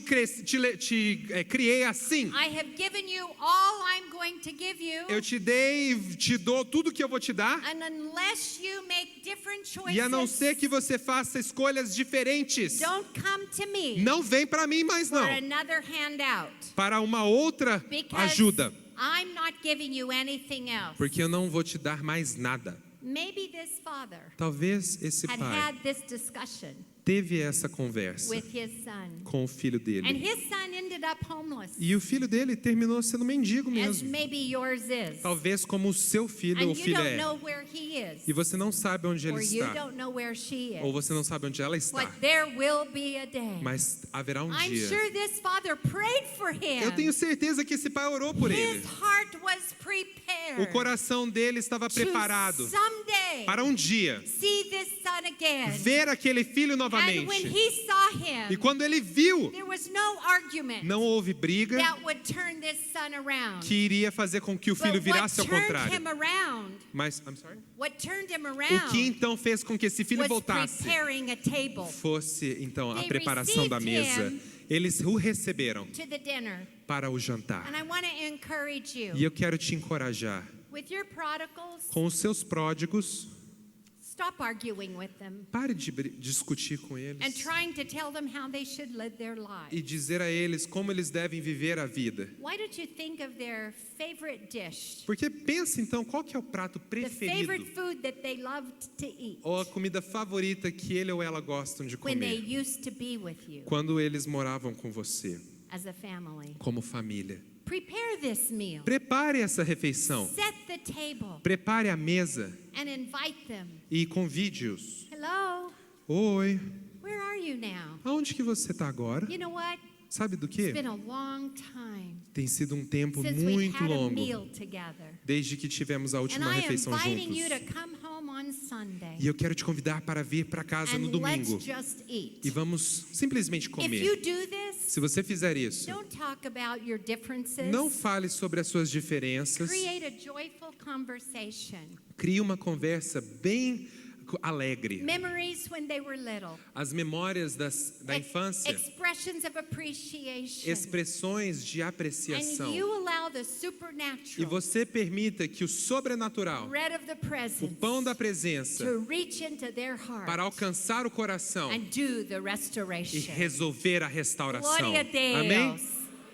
criei assim. I have given you all I'm going to give you. Eu te dou tudo que eu vou te dar. And unless you make different choices, E a não ser que você faça escolhas diferentes, don't come to me não vem para mim mais for não. another handout. Para uma outra Because ajuda. I'm not giving you anything else. Porque eu não vou te dar mais nada. Maybe this father Talvez esse had pai had this discussion teve essa conversa with his son. com o filho And dele. his son ended up homeless, E o filho dele terminou sendo mendigo as mesmo. maybe yours is. Talvez como o seu filho ou And you filha don't é. know where he is, E você não sabe onde ele or you está. don't know where she Ou is. você não sabe onde ela está. But there will be a day. Mas haverá um I'm dia. sure this father prayed for him. Eu tenho certeza que esse pai orou por ele. His heart was prepared O coração dele estava preparado to someday para um dia see this son again. ver aquele filho And when novamente. he saw E him, quando ele viu, there was no argument não houve briga that would turn this son around. que iria fazer com que o filho But virasse ao what turned contrário. him around, Mas, I'm sorry? what turned him O que around então fez com que esse filho was voltasse? preparing a table Fosse então a They preparação da received mesa. him Eles o receberam to the dinner. para o jantar. And I want to encourage E you, eu quero te encorajar. with your prodigals, Com os seus pródigos, stop arguing with them pare de discutir com and eles trying to tell them how they should live their lives. e dizer a eles como eles devem viver a vida. Why don't you think of their favorite dish? Porque pensa então, qual que é o prato The favorite preferido food that they loved to eat ou a comida favorita que ele ou ela gostam de when they comer used to be with you quando eles moravam com você, as a family. como família. Prepare this meal. Prepare essa refeição. Set the table Prepare a mesa and invite them. e convide-os. Hello, Oi, where are you now? aonde que você está agora? You know what? Sabe do It's quê? been a long time Tem sido um tempo since we've muito had a longo meal together. desde que tivemos a And última I am refeição inviting you juntos. to come home on Sunday E eu quero te convidar para vir para casa no and domingo let's just eat. e vamos simplesmente If comer. you do this, Se você fizer isso, don't talk about your differences. não fale sobre as suas diferenças. Create a joyful conversation. Crie uma conversa bem alegre. Memories when they were little. As memórias da infância, Expressions of appreciation. expressões de apreciação. And you allow the E supernatural, você permita que o sobrenatural, bread of the o presence, pão da presença, to reach into their heart para alcançar o coração and do the e restoration. resolver a restauração. Glória a Deus. Amém? Glória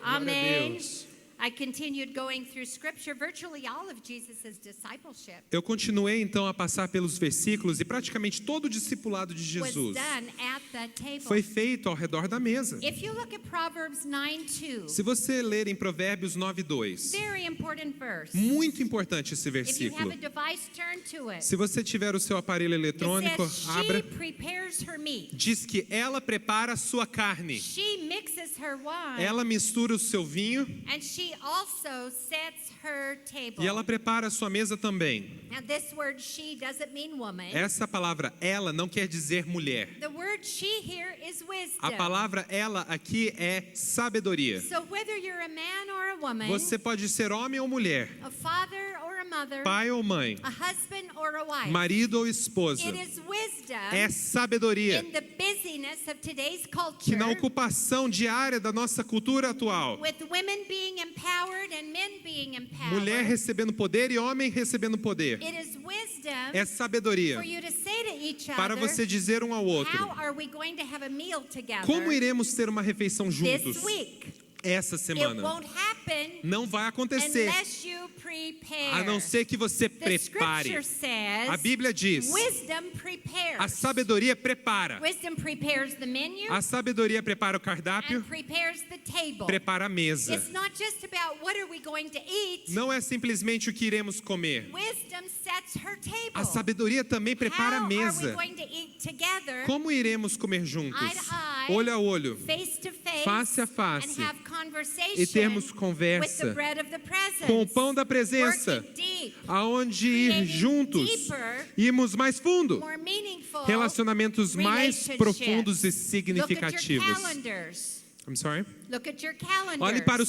a Amém. Deus. I continued going through scripture, virtually all of Jesus' discipleship Eu continuei então a passar pelos versículos e praticamente todo o discipulado de was Jesus done at the table. foi feito ao redor da mesa. If you look at Proverbs 9:2, Se você ler em Provérbios 9:2, very important verse. muito importante esse If you have versículo. a device, turn to it. Se você tiver o seu aparelho It eletrônico, says, abra. she prepares her meat. Diz que ela prepara a sua carne. She mixes her wine. Ela mistura o seu vinho And she also sets her table. e ela prepara a sua mesa também. Now this word she doesn't mean woman. Essa palavra ela não quer dizer mulher. The word she here is wisdom. A palavra ela aqui é sabedoria. So whether you're a man or a woman, Você pode ser homem ou mulher, a father or a mother, pai ou mãe, a husband or a wife, marido ou esposa. it is wisdom É sabedoria in the busyness of today's que culture, na ocupação diária da nossa cultura atual, with women being empowered and men being empowered, mulher recebendo poder e homem recebendo poder. it is wisdom É sabedoria for you to say to each para other, você dizer um ao outro: how are we going to have a meal together como iremos ter uma refeição juntos this week? essa It semana? won't happen Não vai acontecer unless you prepare. a não ser que você The prepare. scripture says, A Bíblia diz: wisdom prepares. a sabedoria prepara. Wisdom prepares the menu A sabedoria prepara o cardápio, and prepares the table. prepara a mesa. It's not just about what are we going to eat. Não é simplesmente o que iremos comer. Wisdom sets her table. A sabedoria também prepara a How are we mesa. going to eat together, Como iremos comer juntos? eye to eye, Olho a olho, face to face a face, and have conversation e termos with the conversa bread of the presence. com o pão da presença, Working deep, aonde ir creating juntos, deeper, irmos mais fundo, more meaningful relacionamentos mais relationships. profundos e Look at your significativos. calendars. I'm sorry? Look at your calendars. Olhe para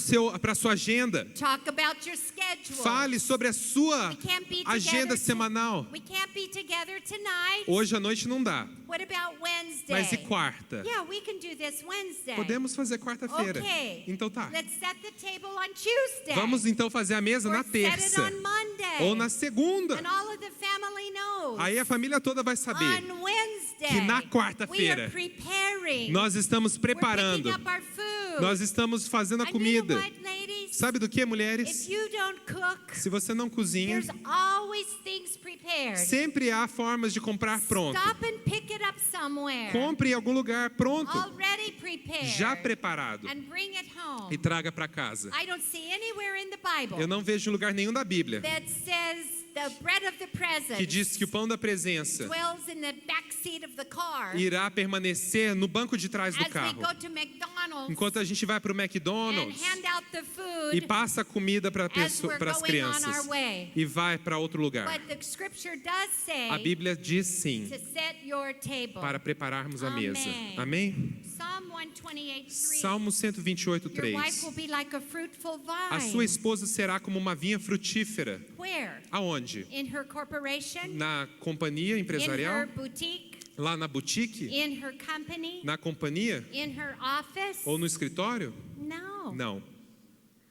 a sua agenda. Talk about your schedule. Fale sobre a sua We can't be agenda together semanal. We can't be together tonight. Hoje à noite não dá, What about Wednesday? mas e quarta? Yeah, we can do this Wednesday. Podemos fazer quarta-feira. Okay. Então tá. Let's set the table on Tuesday. Vamos então fazer a mesa Or na set it terça on Monday. ou na segunda. And all of the family knows. Aí a família toda vai saber On Wednesday, que na we quarta-feira are preparing. nós estamos We're preparando, picking up our food. nós estamos fazendo a And you know comida. what, ladies? Sabe do que, If mulheres? you don't cook, Se você não cozinha, there's always things prepared. sempre há formas de comprar pronto. Stop and pick it up somewhere, compre em algum lugar pronto, already prepared, já preparado, and bring it home. e traga para casa. I don't see anywhere in the Bible Eu não vejo em lugar nenhum da Bíblia that says the bread of the presence que diz que o pão da presença dwells in the back seat of the car irá permanecer no banco de trás do as we carro. go to McDonald's Enquanto a gente vai para o and McDonald's hand out the e food passa comida para as we're as going on crianças our way. e vai para outro lugar. But the scripture does say A Bíblia diz sim to set your table. para prepararmos a Amém. mesa. Amém? Psalm 128:3. Salmo 128, Your wife 3. will be like a fruitful A vine. sua esposa será como uma vinha frutífera. Where? Aonde? In her corporation? Na companhia In her empresarial? boutique? Lá na boutique? In her company? Na companhia? In her office? Ou no escritório? No. Não.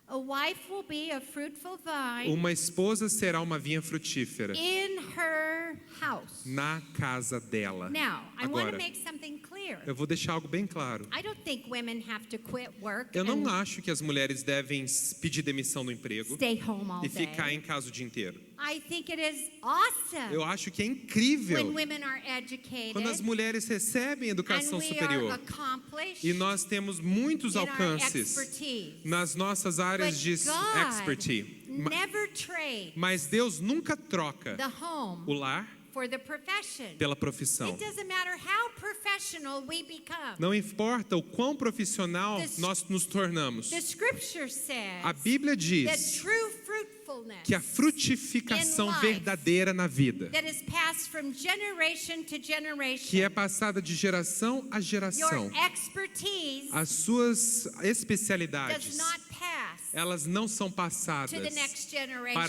A wife will be a fruitful vine Uma esposa será uma vinha frutífera in her house. na casa dela. Now, I want to Agora, make something clear. eu vou deixar algo bem claro. I don't think women have to quit work Eu não and acho que as mulheres devem pedir demissão do emprego stay home all e ficar day. em casa o dia inteiro. I think it is awesome Eu acho que é incrível when women are educated quando as mulheres recebem educação and we are superior accomplished e nós temos muitos in our alcances expertise. nas nossas áreas But de God expertise. never trade Mas Deus nunca troca the home o lar for the profession. pela profissão. It doesn't matter how professional we become. Não importa o quão profissional nós nos tornamos. The scripture says A Bíblia that diz true fruitfulness que a frutificação in life verdadeira na vida, that is passed from generation to generation, que é passada de geração a your geração, expertise as suas does especialidades, not pass elas não são passadas to the next para a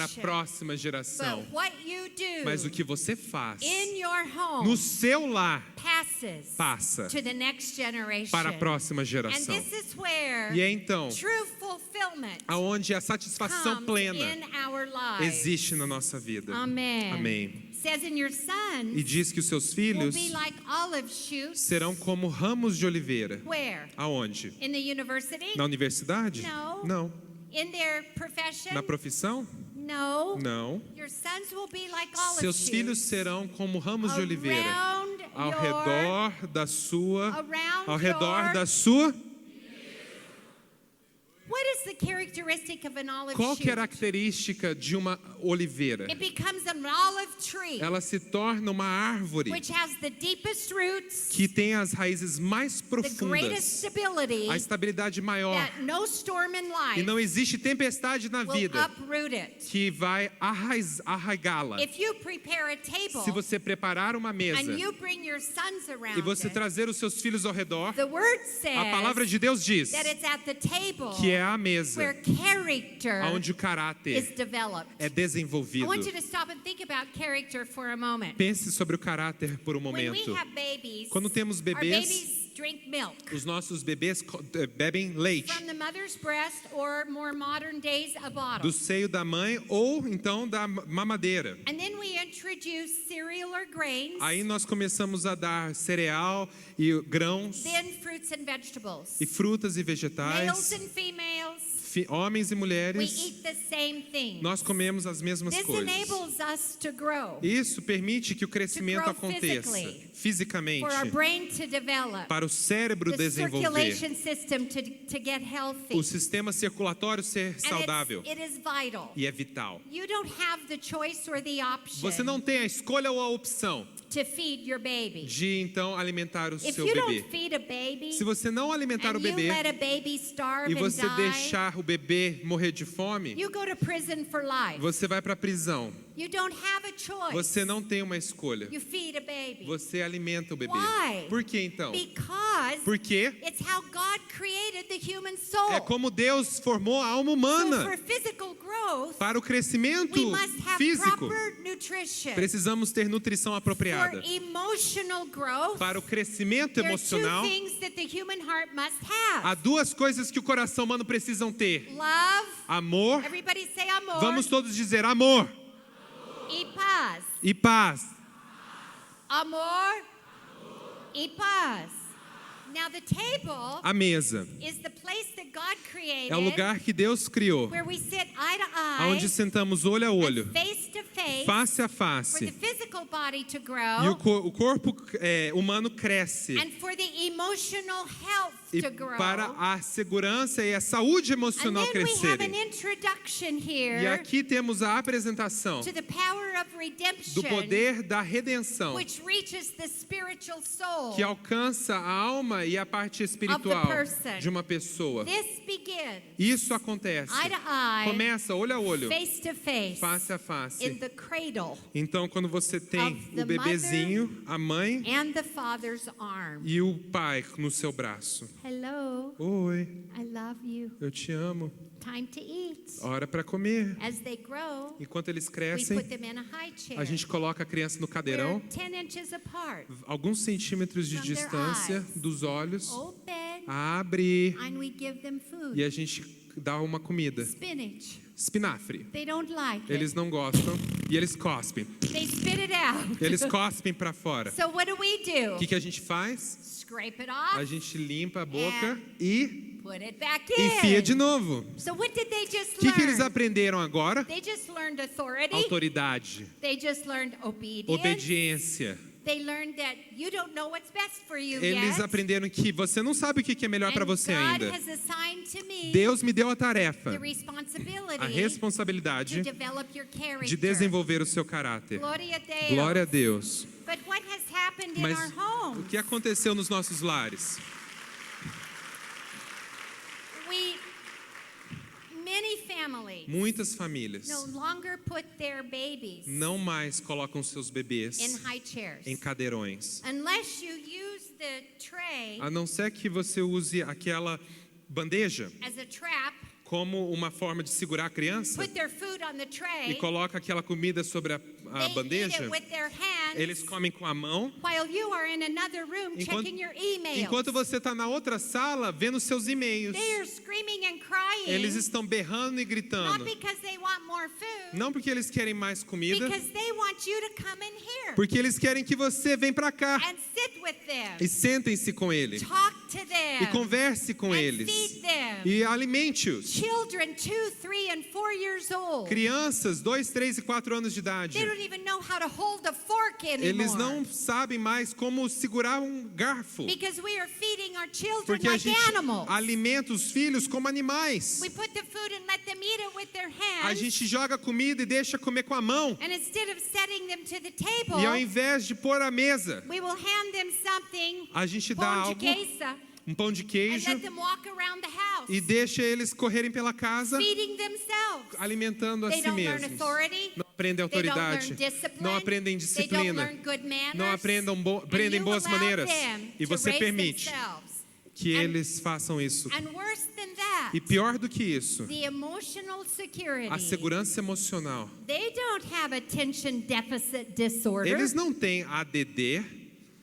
generation. próxima geração. But what you do Mas o que você faz in your home no seu lar passes passa to the next generation. para a próxima And geração. this is where E é então true fulfillment aonde a satisfação comes plena in our lives. existe na nossa vida. Amen. Amém. Says in your sons E diz que os seus will filhos be like olive shoots. serão como ramos de oliveira. Where? Aonde? In the university? Na universidade? No. Não. In their profession? Na profissão? No. Não. Your sons will be like olive Seus shoots. filhos serão como ramos de oliveira Around ao your- redor da sua around ao redor your- da sua. What is the characteristic of an olive Qual shoot? característica de uma oliveira? It becomes an olive tree, Ela se torna uma árvore which has the deepest roots, que tem as raízes mais the greatest profundas, stability, a estabilidade maior, that no storm in e life não existe tempestade na will vida uproot it. que vai arraigá-la. If you prepare a table Se você preparar uma mesa and you bring your sons around e você it, trazer os seus filhos ao redor, the word a palavra says de Deus diz that it's at the table que é a mesa where character onde o is caráter developed. é I desenvolvido. want you to stop and think about character for a moment. Pense sobre o caráter por um When we momento. have babies, Quando temos our bebês, babies drink milk os nossos bebês bebem leite from the mother's breast, or more modern days, a bottle. do seio da mãe ou então da mamadeira. And then we introduce cereal or grains, Aí nós começamos a dar cereal e grãos then fruits and vegetables. e frutas e Males vegetais, and females, homens e we mulheres. eat the same thing. Nós comemos as mesmas This coisas. enables us to grow, Isso permite que o crescimento grow aconteça physically, fisicamente, for our brain to develop, para o cérebro the desenvolver, circulation system to get healthy. o sistema circulatório ser And saudável. it is vital. E é vital. You don't have the choice or the option Você não tem a escolha ou a opção to feed your baby. de então alimentar o If seu you bebê. don't feed a baby Se você não alimentar and o you bebê let a baby starve e and você die, deixar o bebê morrer de fome, you go to prison for life. você vai para a prisão. You don't have a choice. Você não tem uma escolha. You feed a baby. Você alimenta o bebê. Why? Por que então? Because Porque it's how God created the human soul. é como Deus formou a alma So humana. for physical growth, Para o crescimento we must have físico, proper nutrition. precisamos ter nutrição For apropriada. emotional growth, Para o crescimento there are two emocional, things that the human heart must há have. duas coisas que o coração humano precisam ter: Love, amor. everybody say amor, Vamos todos dizer amor e paz. e paz. Amor e paz. Now the table A mesa is the place that God created é o lugar que Deus criou, where we sit eye to eye, onde sentamos olho a olho, face to face, face a for face. the physical body to E grow, o corpo humano cresce. and for the emotional health E to grow. para a segurança e a saúde And emocional then we have an crescerem. introduction E here aqui temos a apresentação to the power of do redemption, poder da redenção, which reaches the spiritual soul. que alcança a alma e a parte espiritual person. de uma pessoa. This begins Isso acontece. eye to eye, Começa olho a olho, face to face, face a in face. the cradle Então, quando você tem of the o bebezinho, a mãe and the father's arm. e o pai no seu braço. Hello, Oi, I love you. eu te amo. Time to eat. Hora para comer. As they grow, Enquanto eles we crescem, put them in a high chair. a gente coloca a criança no We're cadeirão, 10 inches apart. alguns centímetros de From their distância eyes. dos olhos, Open, abre and we give them food. e a gente dá uma comida. Spinach. Espinafre. They don't like Eles it. não gostam e eles cospem. They spit it out. Eles cospem para fora. So what do we do? O que a gente faz? Scrape it A off, gente limpa a boca e put it back enfia in. de novo. So what did they just O que eles learn? aprenderam agora? They just learned authority. Autoridade, They just learned obedience. obediência. They learned that you don't know what's best for you Eles yet. aprenderam que você não sabe o que é melhor para And você God ainda. has assigned to me Deus me deu a tarefa, the responsibility a responsabilidade to develop your character. de desenvolver o seu caráter. Glória a Deus. Glória a Deus. But what has happened Mas in our home? o que aconteceu nos nossos lares? Many families Muitas famílias no longer put their babies não mais colocam seus in bebês high chairs. em cadeirões. Unless you use the tray A não ser que você use aquela bandeja as a trap, como uma forma de segurar a criança put their food on the e tray, coloca aquela comida sobre a they eat bandeja, it with their hands eles comem com a mão. while you are in another room Enquanto, checking your emails. enquanto você está na outra sala vendo seus e-mails, They are screaming and crying, eles estão berrando e not gritando. because they want more food, Não porque eles querem mais comida, because they want you to come in here porque eles querem que você venha para cá and sit with them, e sentem-se com ele talk to them, e converse com and eles feed them. e alimente-os. Children 2, 3, and 4 years old, Crianças 2, 3 e 4 anos de idade, they don't even know how to hold a fork anymore. eles não sabem mais como segurar um garfo, Because we are feeding our children porque a like gente animals. alimenta os filhos como animais. We put the food and let them eat it with their A hands. gente joga comida e deixa comer com a mão. And instead of setting them to the table, E ao invés de pôr a mesa, we will hand them something, a gente dá pão de algo, queijo, um pão de and queijo, let them walk around the house, e deixa eles correrem pela casa, feeding themselves. alimentando a They si don't learn mesmos. authority. Não aprendem They don't autoridade, learn discipline. não aprendem They don't disciplina, learn good manners. não aprendem And you boas allow maneiras. them E to você raise permite themselves. que And- eles façam isso. And worse than that, E pior do que isso, the emotional security. a segurança emocional. They don't have attention deficit disorder. Eles não têm ADD,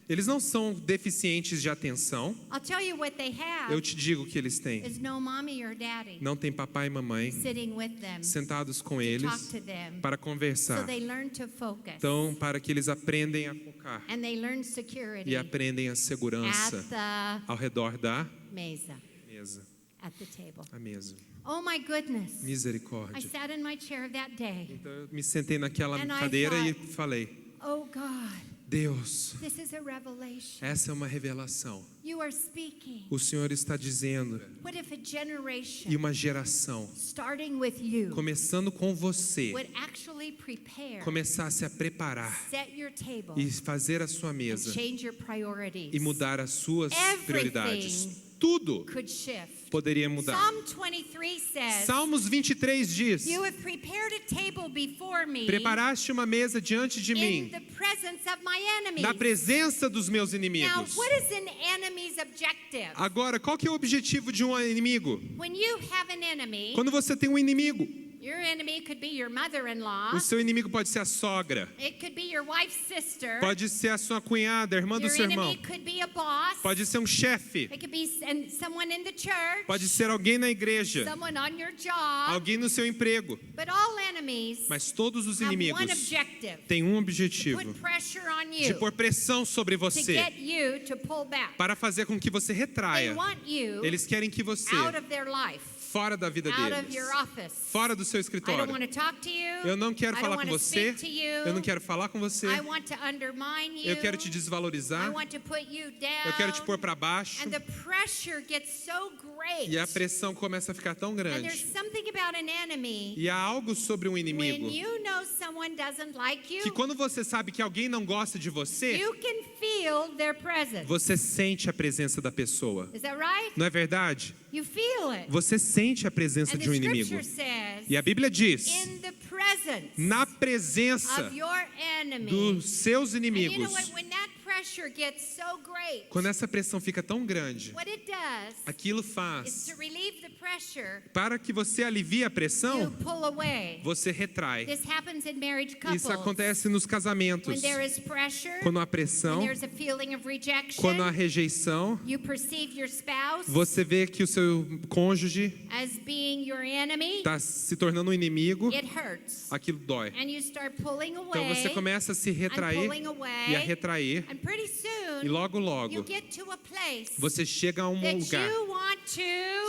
eles não são deficientes de atenção. I'll tell you what they have Eu te digo o que eles têm. is no mommy or daddy Não tem papai e mamãe sitting with them sentados com to talk eles to them. para So conversar. they learn to focus. Então, para que eles aprendem a focar And they learn security e aprendem a segurança at the ao redor da mesa, mesa. at the table. A mesa. Oh my goodness. I Misericórdia. sat in my chair that day. Então, eu me sentei naquela And I cadeira e thought- falei: Oh God, Deus, this is a revelation. essa é uma revelação. You are speaking. O Senhor está dizendo, What if a generation, e uma geração, starting with you, começando com você, would actually prepare, começasse a preparar set your table, e fazer a sua and mesa change your priorities? e mudar as suas Everything prioridades. Tudo could shift. poderia mudar. Psalm 23 says, Salmos 23 diz: You have prepared a table before me preparaste uma mesa diante de in mim, the presence of my enemies. na presença dos meus Now, inimigos. what is an enemy's objective? Agora, qual que é o objetivo de um inimigo? When you have an enemy, Quando você tem um inimigo, your enemy could be your mother-in-law. o seu inimigo pode ser a sogra, It could be your wife's sister. pode ser a sua cunhada, a irmã do Your seu irmão, enemy could be a boss. pode ser um chefe, It could be someone in the church. pode ser alguém na igreja, Someone on your job. alguém no seu emprego. But all enemies Mas todos os have one inimigos objective. têm um objetivo: Put pressure on de you pôr pressão sobre to você, get you to pull back. para fazer com que você They retraia. want you Eles querem que você out of their life. fora da vida out of deles, your office. fora do seu I don't escritório. want to talk to you. Eu não quero I falar don't com want to você, speak to you. eu não quero falar com você, I want to undermine you. eu quero te I desvalorizar, want to put you down. eu quero te pôr para baixo. And the pressure gets so great. E a pressão começa a ficar tão And there's grande. something about an enemy. E há algo sobre um When inimigo you know someone doesn't like you, que quando você sabe que alguém não gosta de você, you can feel their presence. você sente a presença da pessoa. Is that right? Não é verdade? You feel it. Você sente a presença And de um the inimigo. scripture says, E a Bíblia diz, in the presence na presença of your enemy. dos seus And you know inimigos, what? When that pressure gets so great, quando essa pressão fica tão grande, what it does aquilo is faz, to relieve the pressure, para que você alivie a you pressão, pull away. você retrai. This happens in marriage couples. Isso acontece nos When casamentos. there is pressure, Quando há when pressão, there's a feeling of rejection, quando há rejeição, you perceive your spouse você vê que o seu cônjuge as being your enemy, está se tornando um inimigo, it hurts. aquilo dói. And you start pulling away. Então você começa a se and retrair pulling away, e a retrair, and pretty soon e logo you logo get to a place você chega a um that lugar you want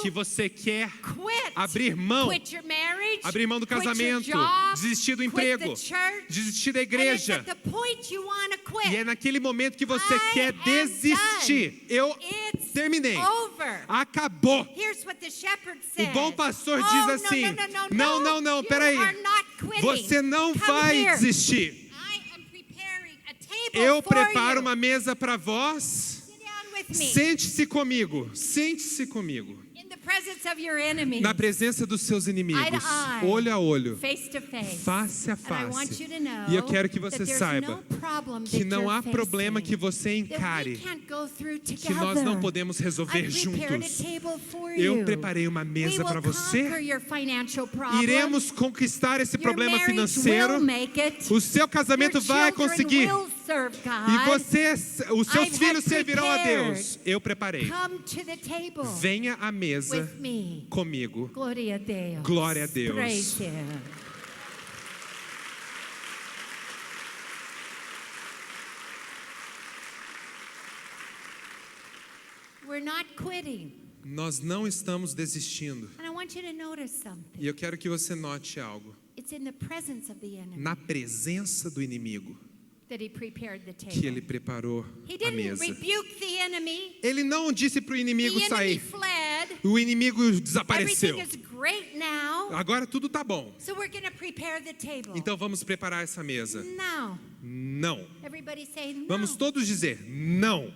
que to você quer quit. abrir mão, Quit your marriage, abrir mão do quit your casamento, job, desistir do quit emprego, the church. desistir da And it's igreja. at the point you want to quit. E é naquele momento que você I quer am desistir. done. Eu It's terminei. over. Acabou. Here's what the shepherd O says. bom pastor Oh, diz no, assim: não, you peraí. are not quitting. Você não Come vai here. desistir. I am preparing a table Eu for preparo you. uma mesa para vós. Sit down with me. Sente-se comigo. Sente-se comigo. In the presence of your enemy. Na presença dos seus inimigos. Eye to eye. Olho a olho. Face to face. Face a And I want face. you to know E eu quero que that você there's saiba no problem que that não you're há problema facing que você that we encare can't go through que nós não together. podemos resolver I prepared a juntos. table for Eu you. preparei uma mesa We para will você. conquer your financial problem. Iremos conquistar esse Your problema marriage financeiro. will make it. O seu casamento Your vai children conseguir. will serve God. E você, os seus I filhos have servirão a prepared. Deus. Eu preparei. Come to the table Venha à mesa with me. comigo. Glória a Deus. Glória a Deus. Praise Him. We're not quitting. Nós não estamos desistindo. And I want you to notice something. E eu quero que você note algo. It's in the presence of the enemy Na presença do inimigo that he prepared the que ele table. preparou He a didn't mesa. rebuke the enemy. Ele não disse para o inimigo The enemy sair. fled. O inimigo Everything desapareceu. is great now. Agora tudo tá bom. So we're going to prepare the table. Então vamos preparar essa mesa. Now, Não. everybody say no. Vamos todos dizer não.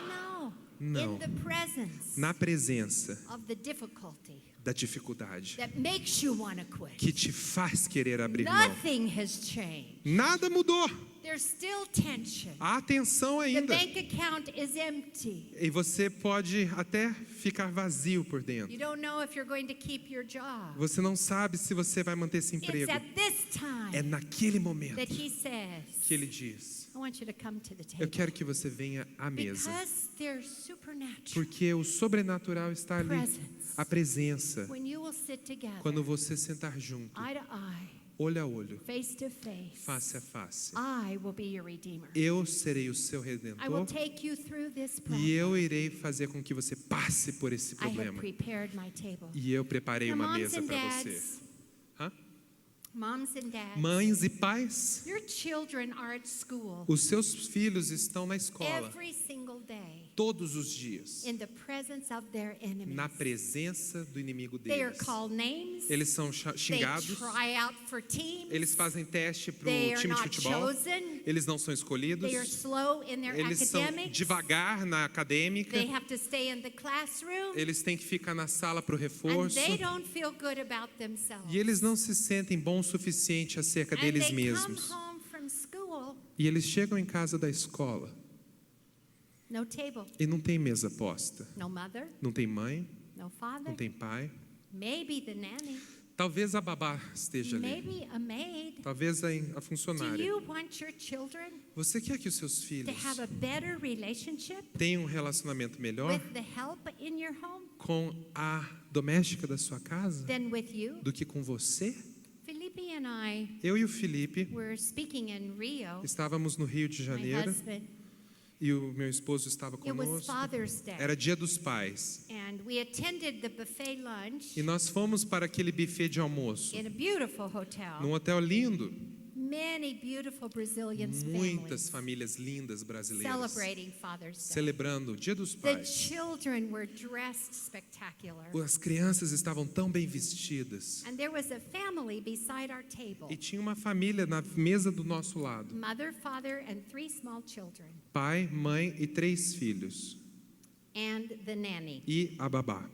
No. Não. In the presence Na presença of the difficulty da dificuldade that makes you want to quit. que te faz querer abrir mão. Nothing has changed. Nada mudou. There's still tension. Há tensão The ainda. bank account is empty. E você pode até ficar vazio por dentro. You don't know if you're going to keep your job. Você não sabe se você vai manter esse It's emprego. at this time É naquele momento that he says, que ele diz: I want you to come to the eu table. quero que você venha à mesa. Because there's supernatural Porque o sobrenatural está ali. presence. A presença. When you will sit together, Quando você sentar junto, eye to eye, olho a olho, face to face, face a face, I will be your redeemer. eu serei o seu I will redentor take you through this e problem. eu irei fazer com que você passe por esse I have problema. prepared my table. E eu preparei Now, uma moms mesa and para você. dads, Hã? moms and dads, Mães e pais, your children are at school os seus filhos estão na escola every single day todos os dias, in the presence of their enemies. na presença do inimigo They are deles. called names. Eles são They xingados, try out for teams. eles fazem teste para They o are time de not futebol, chosen. eles não são escolhidos, They are slow in their eles são academics. devagar na acadêmica, They have to stay in the classroom. eles têm que ficar na sala para o And reforço, they don't feel good about themselves. e eles não se sentem bons o suficiente acerca And deles they mesmos. come home from school, E eles chegam em casa da escola no table, e não tem mesa posta, no mother, não tem mãe, no father, não tem pai. maybe the nanny, Talvez a babá esteja ali, maybe a maid. talvez a Do funcionária. you want your children Você quer que os seus to filhos have a better relationship tenham um relacionamento melhor with the help in your home com a doméstica da sua casa than with you? do que com você? Felipe and I Eu e o Felipe were speaking in Rio. estávamos no Rio de My Janeiro husband, e o meu esposo estava It was conosco. Father's Day. Era Dia dos Pais. And we attended the buffet lunch E nós fomos para aquele buffet de almoço, in a beautiful hotel. num hotel lindo. Many beautiful Brazilian Muitas families famílias lindas brasileiras celebrating Father's Day. celebrando o Dia dos The Pais. children were dressed spectacular. As crianças estavam tão bem vestidas. And there was a family beside our table. E tinha uma família na mesa do nosso lado. Mother, father, and 3 small children. Pai, mãe e 3 filhos. And the nanny. E a babá.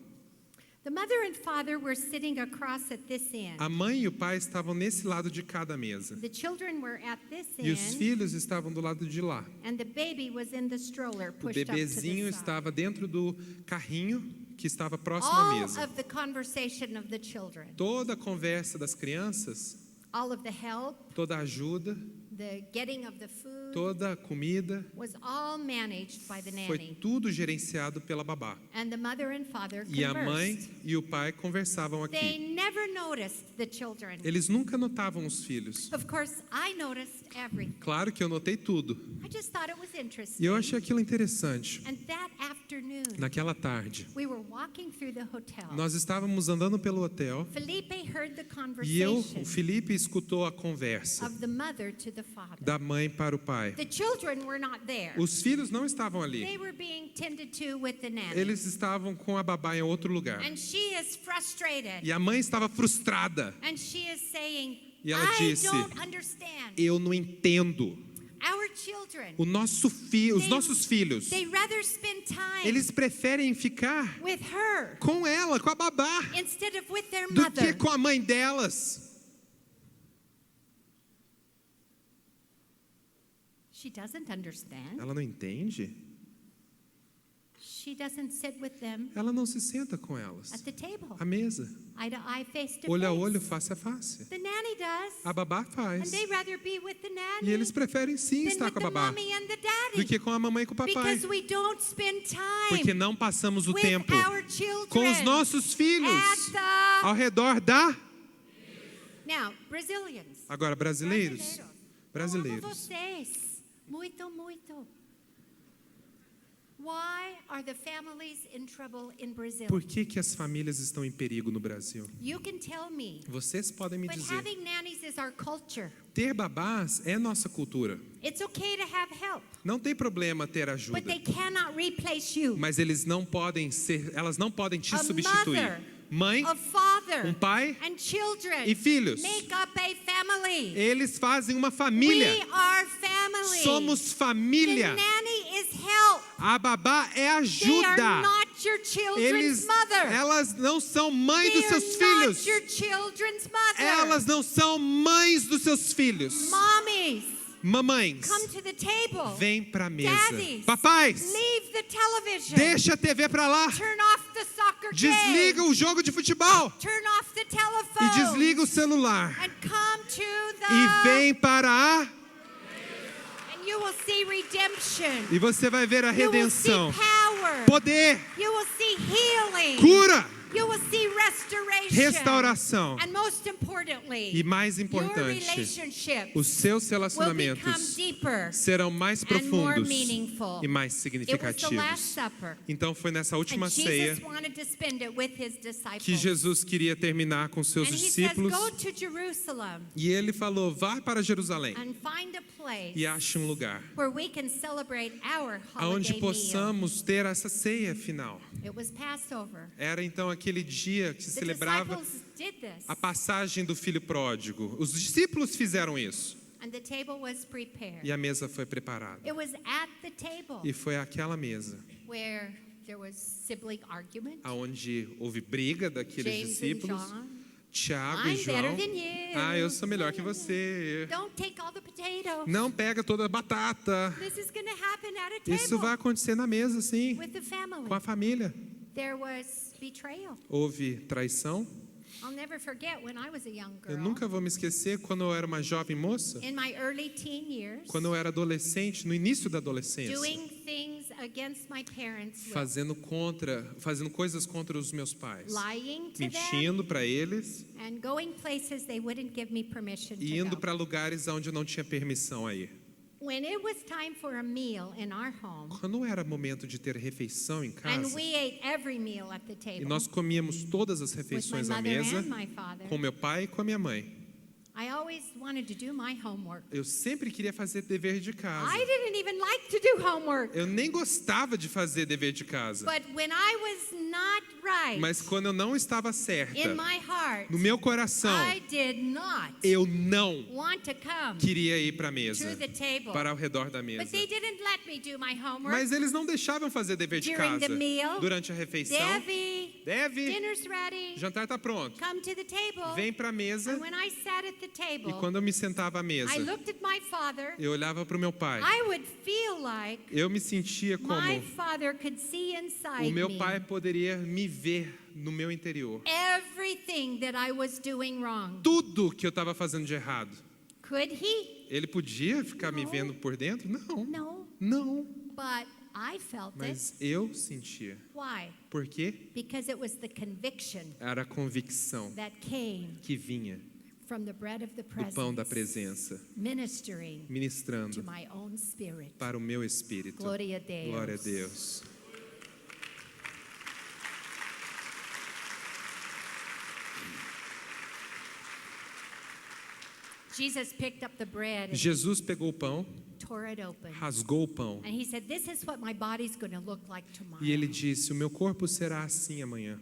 The mother and father were sitting across at this end. A mãe e o pai estavam nesse lado de cada mesa. The children were at this E os end. filhos estavam do lado de lá. And the baby was in the stroller O pushed up to bebezinho the side. estava dentro do carrinho que estava próximo à All mesa. of the conversation of the children, Toda a conversa das crianças, all of the help, toda a ajuda, the getting of the food toda a comida, was all managed by the foi nanny. tudo gerenciado pela babá. And the mother and father E a mãe conversed. e o pai conversavam They aqui. never noticed the children. Eles nunca notavam os filhos. Of course, I noticed everything. Claro que eu notei tudo. I just thought it was E interesting. eu achei aquilo interessante. And that afternoon, Naquela tarde, we were walking through the hotel. nós estávamos andando pelo hotel Felipe heard the e o conversation Felipe escutou a conversa of the mother to the father. da mãe para o pai. The children were not there. Os filhos não estavam ali. They were being tended to with the nanny. Eles estavam com a babá em outro lugar. And she is frustrated. E a mãe estava frustrada. And she is saying, E ela I disse, don't understand. Eu não entendo. Our children, Os nossos filhos, they rather spend time eles preferem ficar with her com ela, com a babá, instead of with their do mother. que com a mãe delas. She doesn't understand. Ela não entende? She doesn't sit with them Ela não se senta com elas. at the table, À mesa, eye to eye, face to olho a face. olho, face a face. The nanny does. A babá And faz. they rather be with the E nanny eles preferem sim than estar with com a the babá mommy and the do daddy. que com a mamãe e com o papai. Because we don't spend Porque time não passamos o with tempo our children com os nossos filhos at ao redor da... Now, Brazilians. Agora, brasileiros. Eu amo Brasileiros. vocês. Muito, muito. Why are the families in trouble in Brazil? Por que que as famílias estão em perigo no Brasil? You can tell me. Vocês podem me But dizer. having nannies is our culture. Ter babás é nossa cultura. It's okay to have help, Não tem problema ter ajuda. but they cannot replace you. Mas elas não podem te A substituir. mother, Mãe, a father, pai and children e filhos. make up a family. Eles fazem uma família. We are family. Somos The família. nanny is help. A babá é They are ajuda. not your children's mother. Elas não são mães They dos are seus not filhos. your children's mother. Elas não são mães dos seus filhos. Mommies, Mamães, come to the table. vem pra mesa. Daddies, Papais, leave the television. deixa a TV pra lá. Turn off the soccer Desliga game. o jogo de futebol. Turn off the telephone. E desliga o celular. And come to E the vem para a... and you will see redemption. E você vai ver a You will see redenção. power. Poder, You will see healing. cura, You will see restoration. restauração. And most importantly, E mais your importante, relationships os seus will become relacionamentos deeper serão mais and more profundos meaningful. e mais It was the Last significativos. Supper. Então foi nessa última And ceia Jesus wanted to spend it with his disciples. que Jesus queria terminar com seus And he says, discípulos. go to Jerusalem E ele falou, vá para Jerusalém and find a place e ache um lugar where we can celebrate our onde holiday meal. possamos ter essa ceia final. It was Passover. Era então aquele dia que se The celebrava disciples did this. a passagem do filho pródigo. Os discípulos fizeram isso And the table was prepared. e a mesa foi preparada. It was at the table E foi aquela mesa where there was sibling argument. onde houve briga daqueles James and discípulos. John. Tiago e I'm better João. than you. Ah, eu sou melhor que você. Don't take all the potatoes. Não pega toda a batata. This is going to happen at a table Isso vai acontecer na mesa, sim, with the family. com a família. There was betrayal. Houve traição. I'll never forget when I was a young girl. Eu nunca vou me esquecer quando eu era uma jovem moça, In my early teen years, quando eu era adolescente, no início da adolescência, doing things against my parents' will, fazendo coisas contra os meus pais, lying to them, mentindo para eles and going places they wouldn't give me permission to e indo go. para lugares onde eu não tinha permissão a ir. When it was time for a meal in our home, Quando era momento de ter refeição em and casa, we ate every meal at the e table nós comíamos todas as with my refeições à mother mesa, and my father, com meu pai e com a minha mãe, I always wanted to do my homework. eu sempre queria fazer dever de casa. I didn't even like to do homework. Eu nem gostava de fazer dever de casa. But when I was not right Mas quando eu não estava certa, in my heart, no meu coração, I did not eu não want to come queria ir para a mesa, to the table. para ao redor da But mesa. they didn't let me do my homework. Mas eles não deixavam fazer dever de During casa. the meal, Durante a refeição, Debbie, Deve, dinner's ready. o jantar está pronto. Come to the table. Vem para a mesa. And when I sat at the table, E quando eu me sentava à mesa, I looked at my father. eu olhava para o meu pai. I would feel like Eu me sentia my como father could see inside o meu me pai poderia me ver no meu interior. everything that I was doing wrong. Tudo que eu estava fazendo de errado. Could he? Ele podia ficar me Não. vendo por dentro? Não. No. Não. But I felt it. Mas eu sentia. Why? Por quê? Because it was the conviction Era a convicção that came que vinha from the bread of the do pão da presence, presença, ministering to ministrando my own spirit. para o meu espírito. Glória a Deus. Glória a Deus. Jesus picked up the bread and Jesus pegou o pão, tore it open. rasgou o pão And he said, "This is what my body's going to look like tomorrow." e ele disse: o meu corpo será assim amanhã.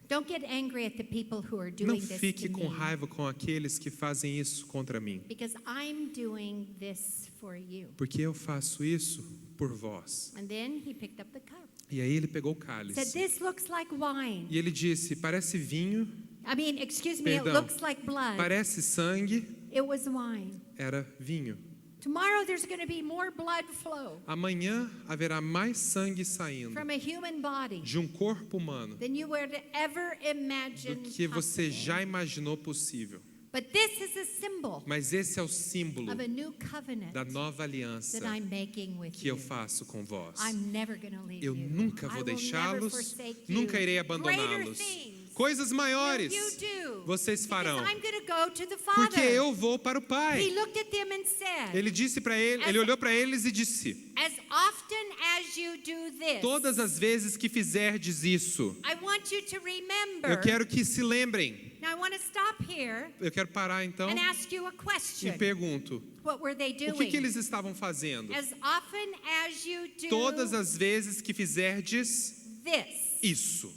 Don't get angry at the people who are Não doing this fique to com me, raiva com aqueles que fazem isso contra mim, because I'm doing this for you. porque eu faço isso por vós. And then he picked up the cup. E aí ele pegou o Said, cálice "This looks like wine." e ele disse: parece vinho, I mean, excuse me, it Perdão. looks like blood. parece sangue, It was wine. era vinho. Tomorrow there's going to be more blood flow Amanhã haverá mais sangue saindo from a human body de um corpo humano than you would ever imagine do que você possible. já imaginou possível. But this is a symbol Mas esse é o símbolo of a new covenant da nova aliança that I'm making with que eu you. faço com vós. I'm never going to leave Eu you. nunca I vou will never deixá-los, forsake you. nunca irei Greater abandoná-los. things Coisas maiores will you do, vocês farão, because I'm going to go to the porque Father. eu vou para o He Pai. looked at them and said, Ele disse para ele olhou para eles e disse: "As often as you do this, todas as vezes que fizerdes isso, I want you to remember." eu quero que se lembrem. Now I want to stop here Eu quero parar então and ask you a e question. pergunto: What were they o doing? que eles estavam fazendo? As often as you do Todas as vezes que fizerdes this, isso,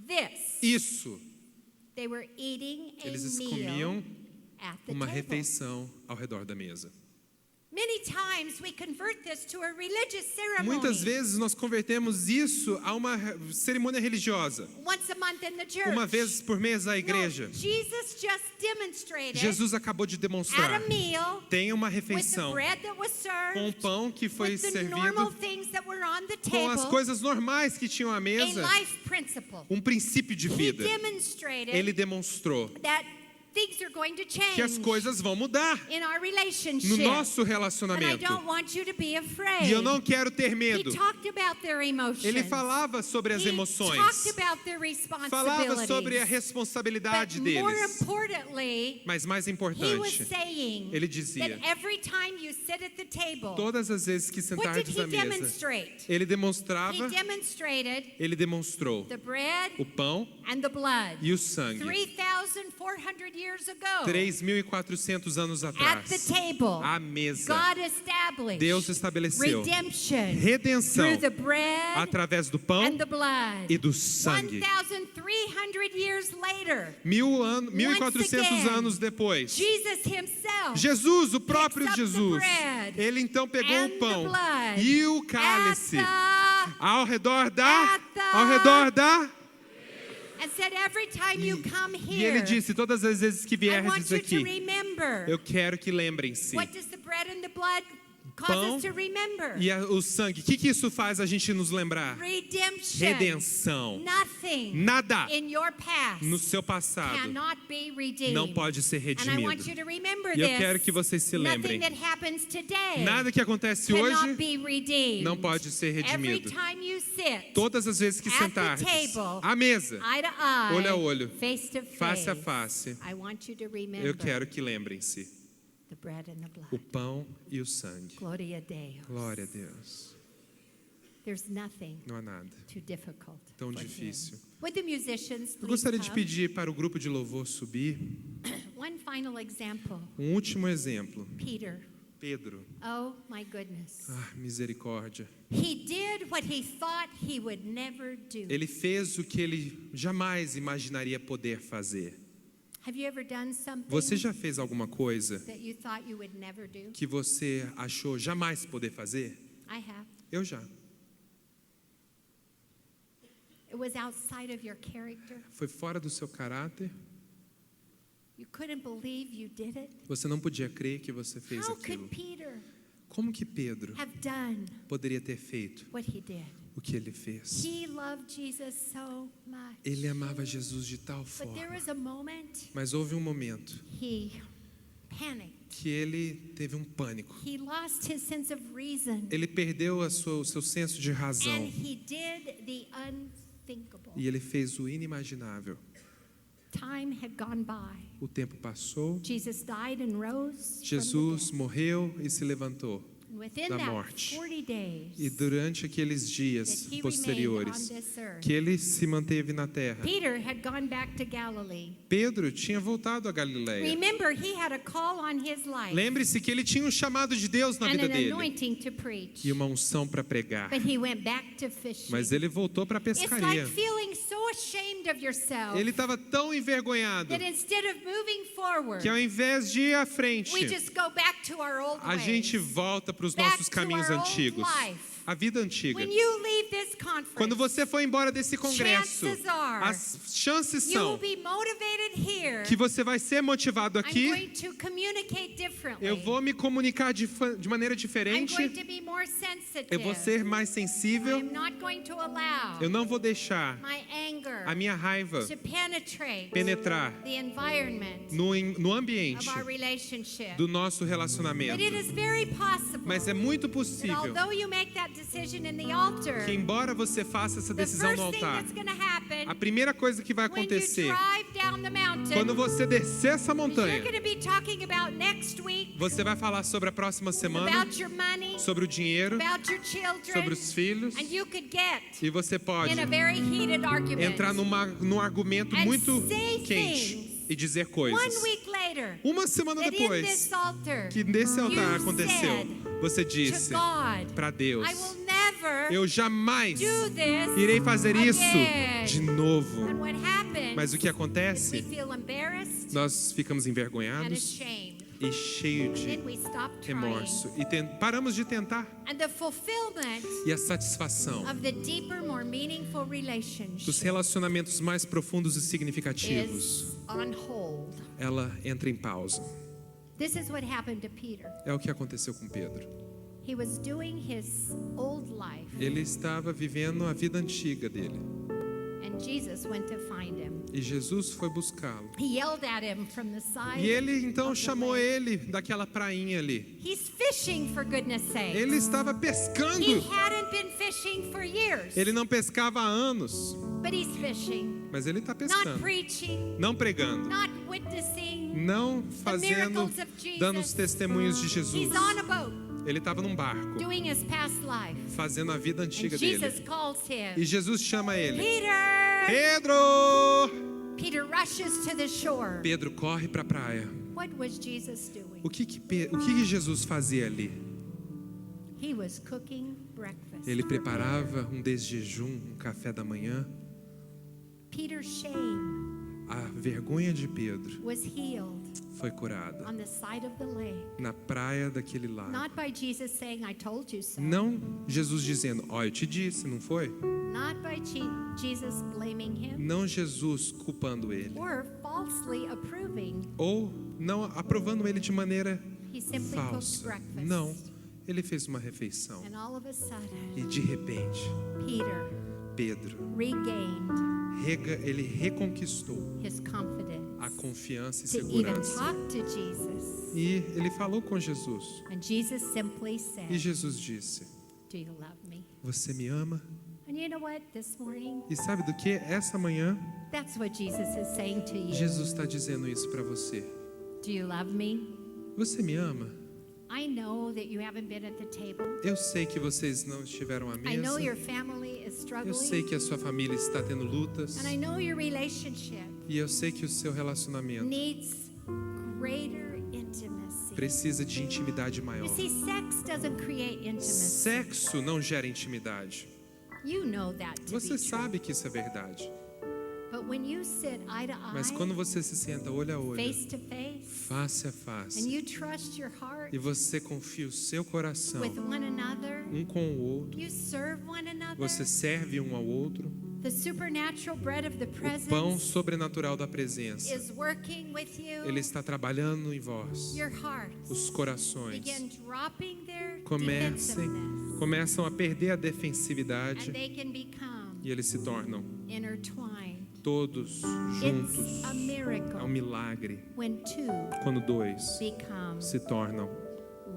this, isso, they were eating a eles meal comiam at the uma table. refeição ao redor da mesa. Many times we convert this to a religious ceremony. Muitas vezes nós convertemos isso a uma cerimônia religiosa. Once a month in the church. Uma vez por mês à igreja. No, Jesus just demonstrated Jesus acabou de at demonstrar. a meal Tem uma with the refeição bread that was served, com o pão que foi with the normal servido, things that were on the com as table, coisas normais que tinham à a mesa, life principle. um princípio de He vida. demonstrated Ele demonstrou that things are going to change que as coisas vão mudar in our no relationship. nosso And I relacionamento. don't want you to be afraid. E eu não quero ter He medo. talked about their emotions. Ele falava sobre as He emoções, talked about their falava sobre a responsibilities. responsabilidade But more deles. importantly, Mas mais he was importante, saying ele dizia: that every time you sit at the table, todas as vezes que what did sentardes he à mesa, demonstrate? ele He demonstrava, demonstrated ele demonstrou the bread o pão and the blood. e o sangue. 3,400 years ago, 3.400 anos at atrás, the table, à mesa, God established Deus estabeleceu redemption redenção through the bread através do pão and the blood. e do sangue. 1,300 years later, 1.400 anos depois, Jesus himself Jesus, o próprio picks up the Jesus, bread ele então pegou and o pão the blood e o cálice at ao redor the- da and said, every time you come e ele here, disse: todas as vezes que I want vierdes you to aqui, remember. eu quero que lembrem-se. What does the bread and the blood cause Pão us to remember? e o sangue. O que isso faz a gente nos lembrar? Redemption. Redenção. Nothing Nada in your past no seu passado cannot be redeemed. não pode ser And I want redimido. you to remember E eu this. quero que vocês se lembrem. Nothing that happens today Nada que acontece cannot hoje be redeemed. não pode ser Every redimido. time you sit Todas as vezes que at the sentardes table, à mesa, eye to eye, olho a olho, face to face, face a face, I want you to remember eu quero que lembrem-se. the bread and the o blood. pão e o sangue. Gloria a Deus. Glória a Deus. There's nothing Não há nada too difficult tão for difícil. him. Would the musicians Eu please gostaria de come? pedir para o grupo de louvor subir. One final example. Um último exemplo. Peter. Pedro. Oh my goodness. Misericórdia. He did what he thought he would never do. Ele fez o que ele jamais imaginaria poder fazer. Have you ever done something Você já fez alguma coisa that you thought you would never do? que você achou jamais poder fazer? I have. Eu já. It was outside of your character. Foi fora do seu caráter. You couldn't believe you did it. Você não podia crer que você fez How aquilo. could Peter Como que Pedro have done poderia ter feito what he did? o que ele fez? He loved Jesus so much. Ele amava Jesus de tal But there forma. was a moment Mas houve um momento he panicked. que ele teve um pânico. He lost his sense of reason. Ele perdeu o seu senso de razão. And he did the unthinkable. E ele fez o inimaginável. Time had gone by. O tempo passou. Jesus died and rose Jesus from morreu e se levantou. the dead. And within da that morte. 40 days E durante aqueles dias that he remained on posteriores this earth, que ele se manteve na terra, Peter had gone back to Galilee. Pedro tinha voltado a Galileia. Remember, he had a call on his life Lembre-se que ele tinha um chamado de Deus na and vida an dele anointing to preach. e uma unção para pregar. But he went back to fishing. Mas ele voltou para a It's like pescaria. feeling so ashamed of yourself Ele estava tão envergonhado that instead of moving forward, que ao invés de ir à frente, we just go back to our old a ways. gente volta para os Back nossos to caminhos our old antigos. life. A vida antiga. When you leave this conference, Quando você for embora desse congresso, chances are as chances you will são be motivated here. que você vai ser motivado I'm aqui. going to communicate differently. Eu vou me comunicar de maneira I'm diferente. going to be more sensitive. Eu vou ser mais sensível. I'm not going to allow Eu não vou deixar my anger a minha raiva to penetrate penetrar the environment no ambiente of our relationship. do nosso relacionamento. But it is very possible Mas é muito that possível although you make that decision in the altar, que, embora você faça essa the decisão first no thing altar, that's going to happen a primeira coisa que vai when you acontecer drive down the mountain, quando você descer essa you're montanha, going to be talking about next week, você vai falar sobre a próxima semana, about your money, sobre o dinheiro, about your children, sobre os filhos, and you could get e você pode in a very heated argument. entrar num argumento And muito say quente things. e dizer One coisas. week later, Uma semana that in depois this altar, que nesse altar you aconteceu, said você to disse God, para Deus: I will never eu jamais do this irei fazer isso again. de novo. And what happens Mas o que is we acontece? feel embarrassed Nós ficamos and envergonhados ashamed. e cheios de Then we stop trying. remorso e paramos de tentar. And the fulfillment E a satisfação of the deeper, more meaningful dos relationship relacionamentos mais profundos e significativos, is on hold. ela entra em pausa. This is what happened to Peter. É o que aconteceu com Pedro. He was doing his old life, Ele estava vivendo a vida antiga dele. and Jesus went to find him. E Jesus foi buscá-lo. He yelled at him from the side. E ele então of the chamou lake. ele daquela prainha ali. He's fishing, for goodness sake. Ele estava He pescando. hadn't been fishing for years, Ele não pescava há anos, but he's fishing. mas ele está Not pescando. preaching, Não pregando, not witnessing não fazendo, miracles of Jesus. dando os testemunhos de Jesus. He's on a boat, Ele estava num barco, doing his past life. fazendo a vida And antiga Jesus dele. calls E him, Jesus chama ele. Peter! Pedro! Peter rushes to the shore. Pedro corre para a praia. What was Jesus doing? O que Jesus fazia ali? He was cooking breakfast. Ele preparava um desjejum, um café da manhã. Peter's shame A vergonha de Pedro was healed foi curada on the side of the lake. na praia daquele lago. Not by Jesus saying, I told you so. Não Jesus dizendo, ó, eu te disse, não foi? Not by Jesus blaming him Não Jesus culpando ele. or falsely approving. Ou não aprovando ele de maneira He simply cooked falsa. breakfast. Não, ele fez uma refeição. And all of a sudden, E de repente, Peter Pedro, regained ele reconquistou his confidence a confiança e to even segurança. talk to Jesus. E ele falou com Jesus. And Jesus simply E said, Jesus disse, do you love me? você me ama? And you know what? This morning, E sabe do que? Essa manhã, that's what Jesus is saying to you. Jesus está dizendo isso para você. Do you love me? Você me ama? I know that you haven't been at the table. Eu sei que vocês não estiveram à I know mesa. your family is Eu sei struggling. que a sua família está tendo lutas. And I know your relationship E eu sei que o seu relacionamento needs greater intimacy. precisa de intimidade You maior. see, sex doesn't create intimacy. Sexo não gera intimidade. You know that to Você be true. sabe que isso é verdade. But when you sit eye to Mas eye, quando você se senta olho a olho, face to face, face a and face, you trust your heart e você confia o seu coração with one another, um com o outro, you serve one another, você serve um ao outro, the supernatural bread of the o pão presence sobrenatural da presença, is working with you. ele está trabalhando em vós. Your hearts Os corações begin dropping their comecem, defensiveness, começam a perder a and defensividade they can become e eles se tornam intertwined. todos juntos. It's a É um miracle milagre when two quando dois become se tornam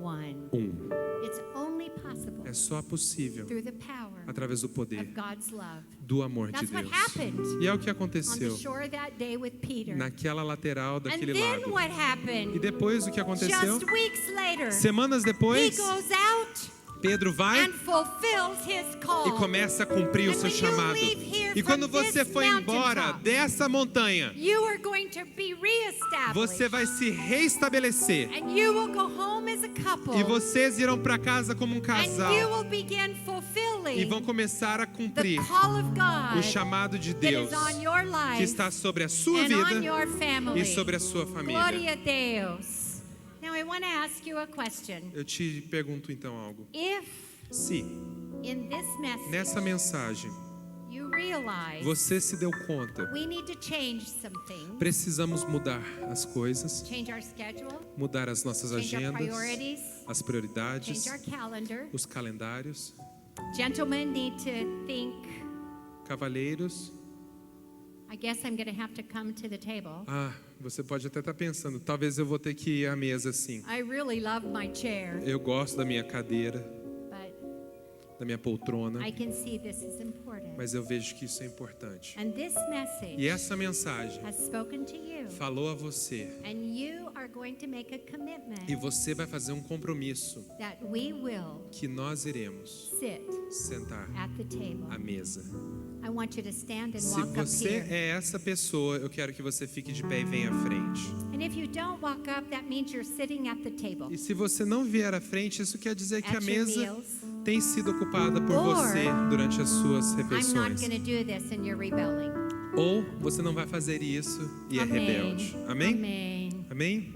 one. um. It's only possible É só possível through the power através do poder of God's love. do amor de That's what Deus. happened E é o que on the aconteceu shore that day with Peter. naquela lateral And daquele then lago. what E happened? depois o que aconteceu? Just weeks later, Semanas he depois, goes out Pedro vai and fulfills his call. e começa a cumprir o And seu when you chamado. leave here E quando from você this for embora mountaintop, dessa montanha, You are going to be reestablished. você vai se reestabelecer. And you will go home as a couple. E vocês irão para casa como um And casal. you will begin fulfilling E vão começar a the cumprir call of o God chamado de that Deus is on your que life está sobre a sua and on vida your family. e sobre a sua família. Gloria a Deus. Now I want to ask you a question. Eu te pergunto então algo. If Se in this nessa message mensagem you realize você se deu conta, we need to change something, precisamos mudar as coisas, change our schedule, mudar as nossas change our agendas, priorities, as prioridades, change our calendar. os calendários. Gentlemen need to think, Cavalheiros, I guess I'm going to have to come to the table. você pode até estar pensando, talvez eu vou ter que ir à mesa assim. I really love my chair, Eu gosto da minha cadeira, but da minha poltrona, I can see this is important. mas eu vejo que isso é importante. And this message E essa mensagem has spoken to you, falou a você, and you are going to make a commitment e você vai fazer um compromisso that we will que nós iremos sit sentar at the table. à mesa. I want you to stand and Se walk up você here. é essa pessoa, eu quero que você fique de pé e venha à frente. And if you don't walk up, that means you're sitting at the table. E se você não vier à frente, isso quer dizer que a At your mesa meals. tem sido ocupada por Or, você durante as suas I'm not refeições. going to do this and you're rebelling. Ou você não vai fazer isso e é Amém. rebelde. Amém? Amém. Amém?